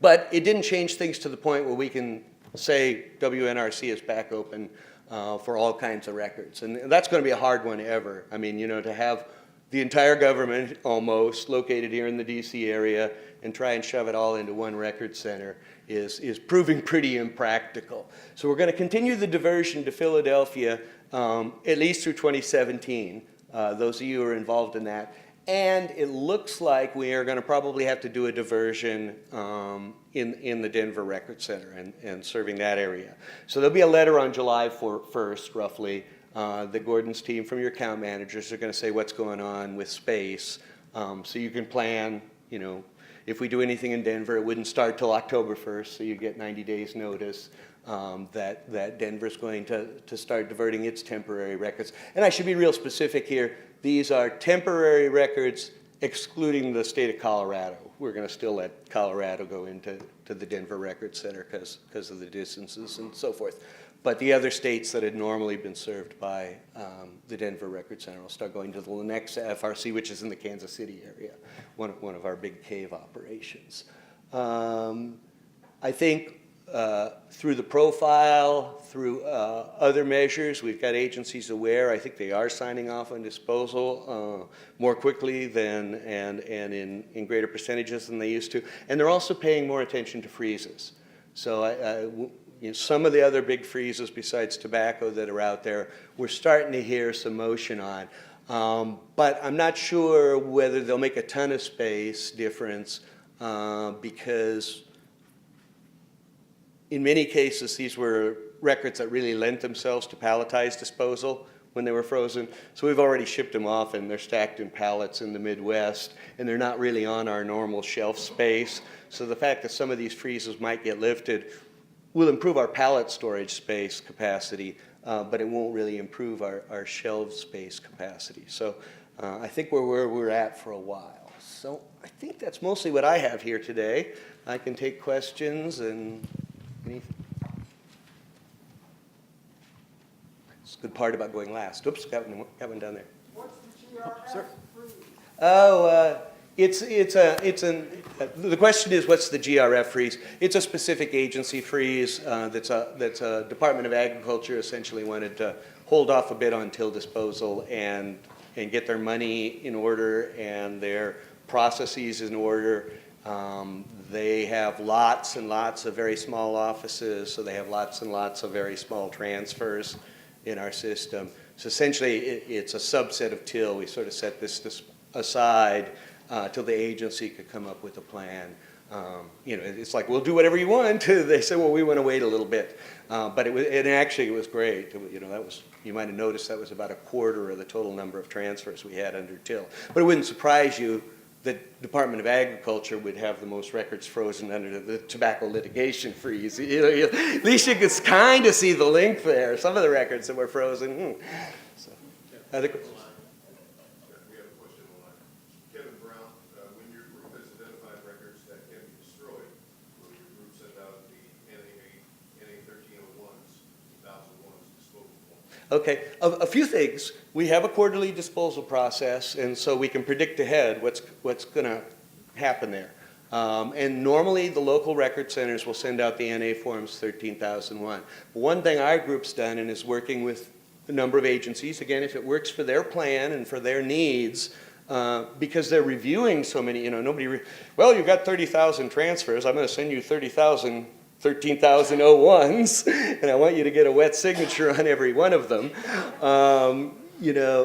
But it didn't change things to the point where we can say WNRC is back open for all kinds of records. And that's going to be a hard one ever. I mean, to have the entire government almost located here in the DC area and try and shove it all into one record center is proving pretty impractical. So we're going to continue the diversion to Philadelphia at least through 2017, those of you who are involved in that. And it looks like we are going to probably have to do a diversion in the Denver Record Center and serving that area. So there'll be a letter on July 1st, roughly, that Gordon's team from your account managers are going to say what's going on with space. So you can plan, if we do anything in Denver, it wouldn't start till October 1st, so you get 90 days notice. That Denver's going to start diverting its temporary records. And I should be real specific here. These are temporary records excluding the state of Colorado. We're going to still let Colorado go into the Denver Record Center because of the distances and so forth. But the other states that had normally been served by the Denver Record Center will start going to the Lenexa FRC, which is in the Kansas City area, one of our big cave operations. I think through the profile, through other measures, we've got agencies aware. I think they are signing off on disposal more quickly than and in greater percentages than they used to. And they're also paying more attention to freezes. So some of the other big freezes besides tobacco that are out there, we're starting to hear some motion on. But I'm not sure whether they'll make a ton of space difference because In many cases, these were records that really lent themselves to palletized disposal when they were frozen. So we've already shipped them off, and they're stacked in pallets in the Midwest, and they're not really on our normal shelf space. So the fact that some of these freezes might get lifted will improve our pallet storage space capacity, but it won't really improve our shelf space capacity. So I think we're where we're at for a while. So I think that's mostly what I have here today. I can take questions and anything. It's a good part about going last. Oops, got one down there. What's the GRF Sir. freeze? Oh, the question is, what's the GRF freeze? It's a specific agency freeze that's a Department of Agriculture essentially wanted to hold off a bit on till disposal and get their money in order and their processes in order. They have lots and lots of very small offices, so they have lots and lots of very small transfers in our system. So essentially, it's a subset of till. We sort of set this aside till the agency could come up with a plan. It's like, we'll do whatever you want. They said, well, we want to wait a little bit. But it was great. You might have noticed that was about a quarter of the total number of transfers we had under till. But it wouldn't surprise you that Department of Agriculture would have the most records frozen under the tobacco litigation freeze. At least you could kind of see the link there. Some of the records that were frozen. So, other questions? We have a question online. Kevin Brown, when your group has identified records that can be destroyed, will your group send out the NA 1301s, 1001s disposal forms? Okay, a few things. We have a quarterly disposal process, and so we can predict ahead what's going to happen there. And normally the local record centers will send out the NA forms 13,001. But one thing our group's done and is working with a number of agencies, again, if it works for their plan and for their needs, because they're reviewing so many, well, you've got 30,000 transfers, I'm going to send you 13,001s, and I want you to get a wet signature on every one of them.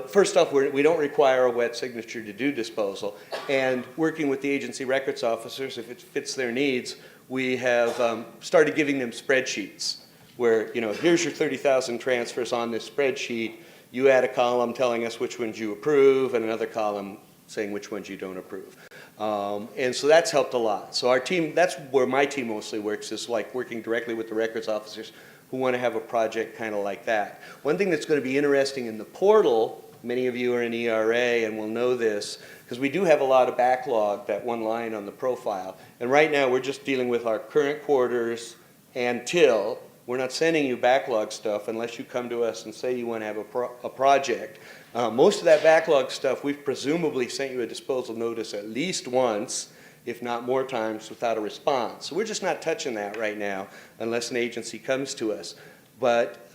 First off, we don't require a wet signature to do disposal. And working with the agency records officers, if it fits their needs, we have started giving them spreadsheets where, here's your 30,000 transfers on this spreadsheet. You add a column telling us which ones you approve and another column saying which ones you don't approve. And so that's helped a lot. So our team, that's where my team mostly works, is like working directly with the records officers who want to have a project kind of like that. One thing that's going to be interesting in the portal, many of you are in ERA and will know this, because we do have a lot of backlog, that one line on the profile. And right now we're just dealing with our current quarters and till. We're not sending you backlog stuff unless you come to us and say you want to have a project. Most of that backlog stuff, we've presumably sent you a disposal notice at least once, if not more times, without a response. So we're just not touching that right now unless an agency comes to us. But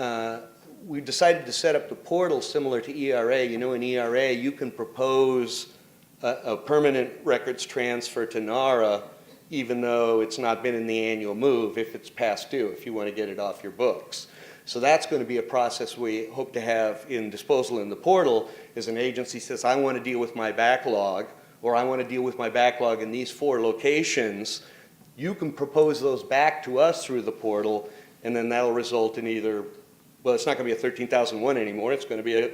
we decided to set up the portal similar to ERA. In ERA, you can propose a permanent records transfer to NARA even though it's not been in the annual move if it's past due, if you want to get it off your books. So that's going to be a process we hope to have in disposal in the portal, is an agency says, I want to deal with my backlog, or I want to deal with my backlog in these 4 locations. You can propose those back to us through the portal, and then that'll result in either, well, it's not going to be a 13,001 anymore. It's going to be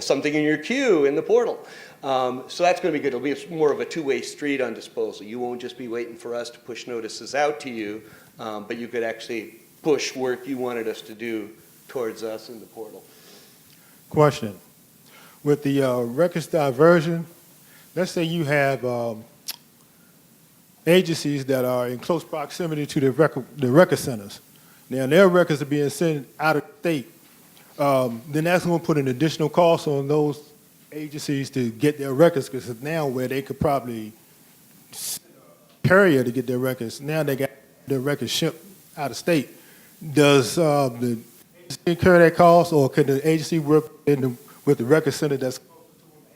something in your queue in the portal. So that's going to be good. It'll be more of a two-way street on disposal. You won't just be waiting for us to push notices out to you, but you could actually push work you wanted us to do towards us in the portal. Question. With the records diversion, let's say you have agencies that are in close proximity to the record centers. Now, their records are being sent out of state. Then that's going to put an additional cost on those agencies to get their records, because now where they could probably carrier to get their records, now they got their records shipped out of state. Does the agency incur that cost, or could the agency work with the record center that's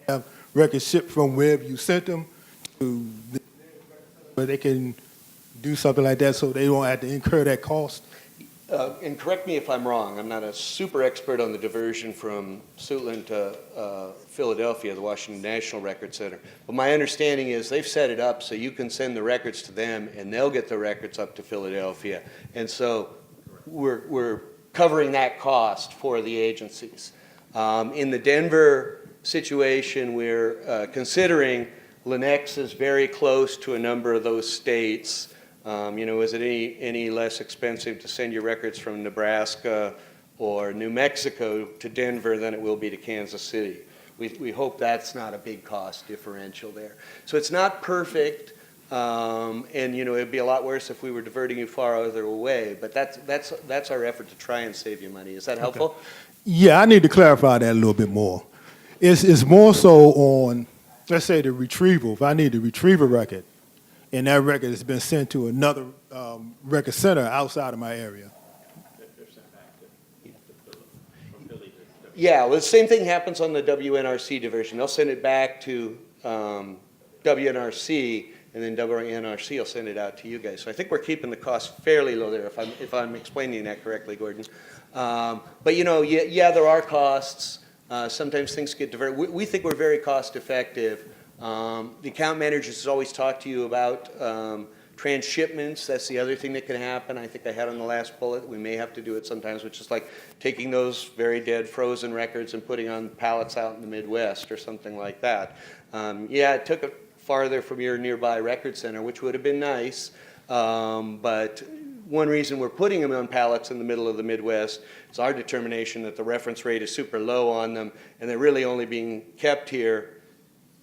have records shipped from wherever you sent them to where they can do something like that so they don't have to incur that cost? And correct me if I'm wrong, I'm not a super expert on the diversion from Suitland to Philadelphia, the Washington National Record Center. But my understanding is they've set it up so you can send the records to them and they'll get the records up to Philadelphia. And so we're covering that cost for the agencies. In the Denver situation, we're considering Lenex is very close to a number of those states. Is it any less expensive to send your records from Nebraska or New Mexico to Denver than it will be to Kansas City? We hope that's not a big cost differential there. So it's not perfect, and it'd be a lot worse if we were diverting you far other away. But that's our effort to try and save you money. Is that helpful? Okay. Yeah, I need to clarify that a little bit more. It's more so on, let's say, the retrieval. If I need to retrieve a record, and that record has been sent to another record center outside of my area. Yeah, well, the same thing happens on the WNRC diversion. They'll send it back to WNRC, and then WNRC will send it out to you guys. So I think we're keeping the cost fairly low there, if I'm explaining that correctly, Gordon. But there are costs. Sometimes things get diverted. We think we're very cost effective. The account managers always talk to you about transshipments. That's the other thing that can happen. I think I had on the last bullet. We may have to do it sometimes, which is like taking those very dead frozen records and putting on pallets out in the Midwest or something like that. It took it farther from your nearby record center, which would have been nice. But one reason we're putting them on pallets in the middle of the Midwest is our determination that the reference rate is super low on them, and they're really only being kept here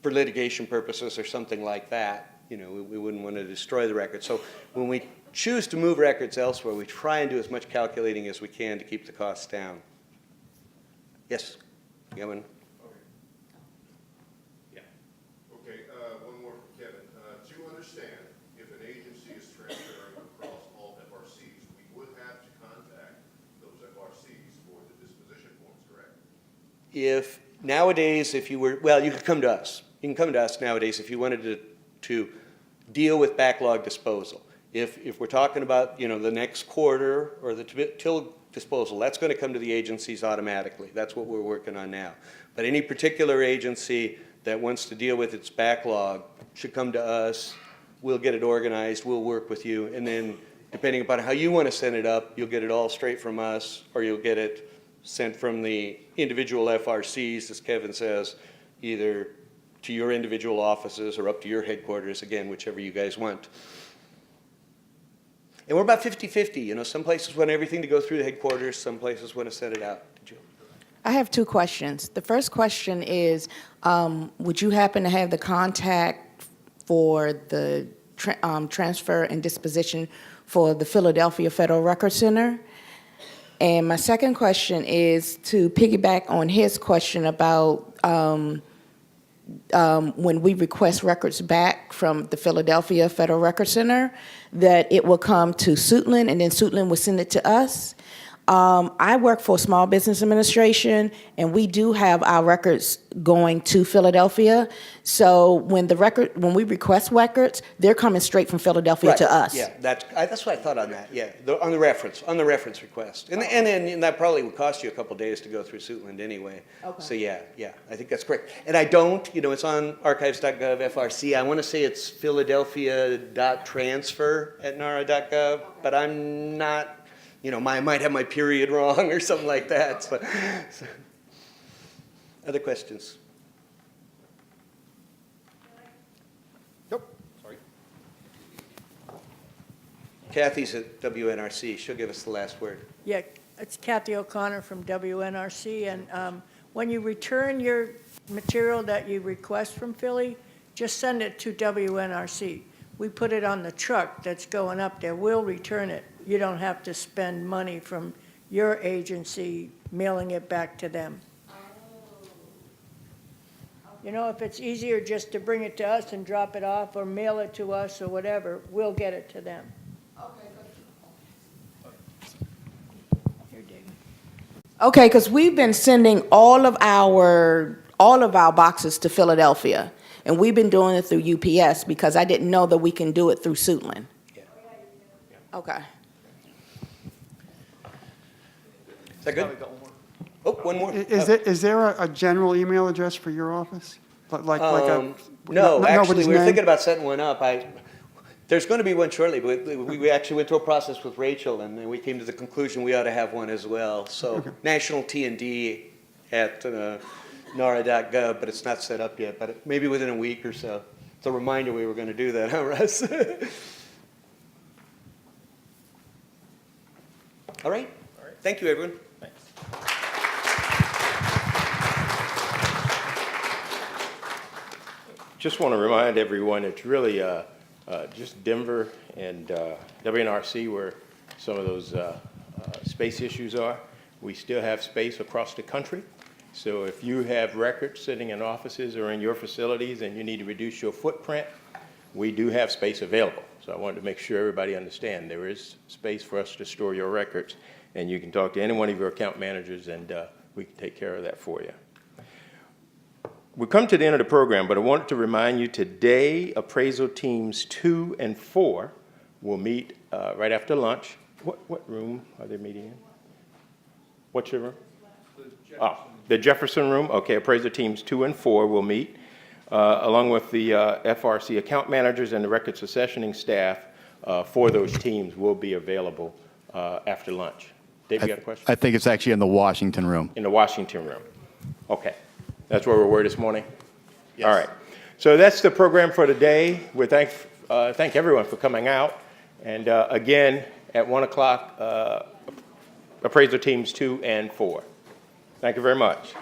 for litigation purposes or something like that. We wouldn't want to destroy the record. So when we choose to move records elsewhere, we try and do as much calculating as we can to keep the costs down. Yes, you have one? Okay, one more from Kevin. To understand, if an agency is transferring across all FRCs, we would have to contact those FRCs for the disposition forms, correct? If nowadays, you could come to us. You can come to us nowadays if you wanted to deal with backlog disposal. If we're talking about the next quarter or the till disposal, that's going to come to the agencies automatically. That's what we're working on now. But any particular agency that wants to deal with its backlog should come to us. We'll get it organized. We'll work with you. And then depending upon how you want to send it up, you'll get it all straight from us, or you'll get it sent from the individual FRCs, as Kevin says, either to your individual offices or up to your headquarters, again, whichever you guys want. And we're about 50-50. Some places want everything to go through the headquarters, some places want to send it out. Did you? I have two questions. The first question is, would you happen to have the contact for the transfer and disposition for the Philadelphia Federal Record Center? And my second question is to piggyback on his question about when we request records back from the Philadelphia Federal Record Center, that it will come to Suitland, and then Suitland will send it to us. I work for Small Business Administration, and we do have our records going to Philadelphia. So when we request records, they're coming straight from Philadelphia to us. Yeah, that's what I thought on that. Yeah, on the reference request, and that probably would cost you a couple days to go through Suitland anyway. Okay. So yeah, I think that's correct. And I don't, it's on archives.gov FRC. I want to say it's philadelphia.transfer@nara.gov, but I'm not. I might have my period wrong or something like that. So. Other questions? Nope. Sorry. Kathy's at WNRC. She'll give us the last word. Yeah, it's Kathy O'Connor from WNRC, and when you return your material that you request from Philly, just send it to WNRC. We put it on the truck that's going up there. We'll return it. You don't have to spend money from your agency mailing it back to them. If it's easier just to bring it to us and drop it off or mail it to us or whatever, we'll get it to them. Okay, because we've been sending all of our boxes to Philadelphia, and we've been doing it through UPS because I didn't know that we can do it through Suitland. Yeah. Okay. that good? Oh, one more. Is there a general email address for your office? Like a? No, actually, nobody's we were name? thinking about setting one up. There's going to be one shortly, but we actually went through a process with Rachel, and then we came to the conclusion we ought to have one as well. So national T&D at NARA.gov, but it's not set up yet, but maybe within a week or so. It's a reminder we were going to do that, huh, Russ? All right. Thank you, everyone. Just want to remind everyone, it's really just Denver and WNRC where some of those space issues are. We still have space across the country. So if you have records sitting in offices or in your facilities and you need to reduce your footprint, we do have space available. So I wanted to make sure everybody understand there is space for us to store your records, and you can talk to any one of your account managers and we can take care of that for you. We've come to the end of the program, but I wanted to remind you today appraisal teams 2 and 4 will meet right after lunch. What room are they meeting in? What's your room? The Jefferson room. Okay, appraisal teams 2 and 4 will meet along with the FRC account managers and the record successioning staff for those teams will be available after lunch. Dave, you got a question? I think it's actually in the Washington room. In the Washington room. Okay. That's where we were this morning? Yes. All right. So that's the program for today. We thank everyone for coming out. And again, at 1 o'clock, appraisal teams 2 and 4. Thank you very much.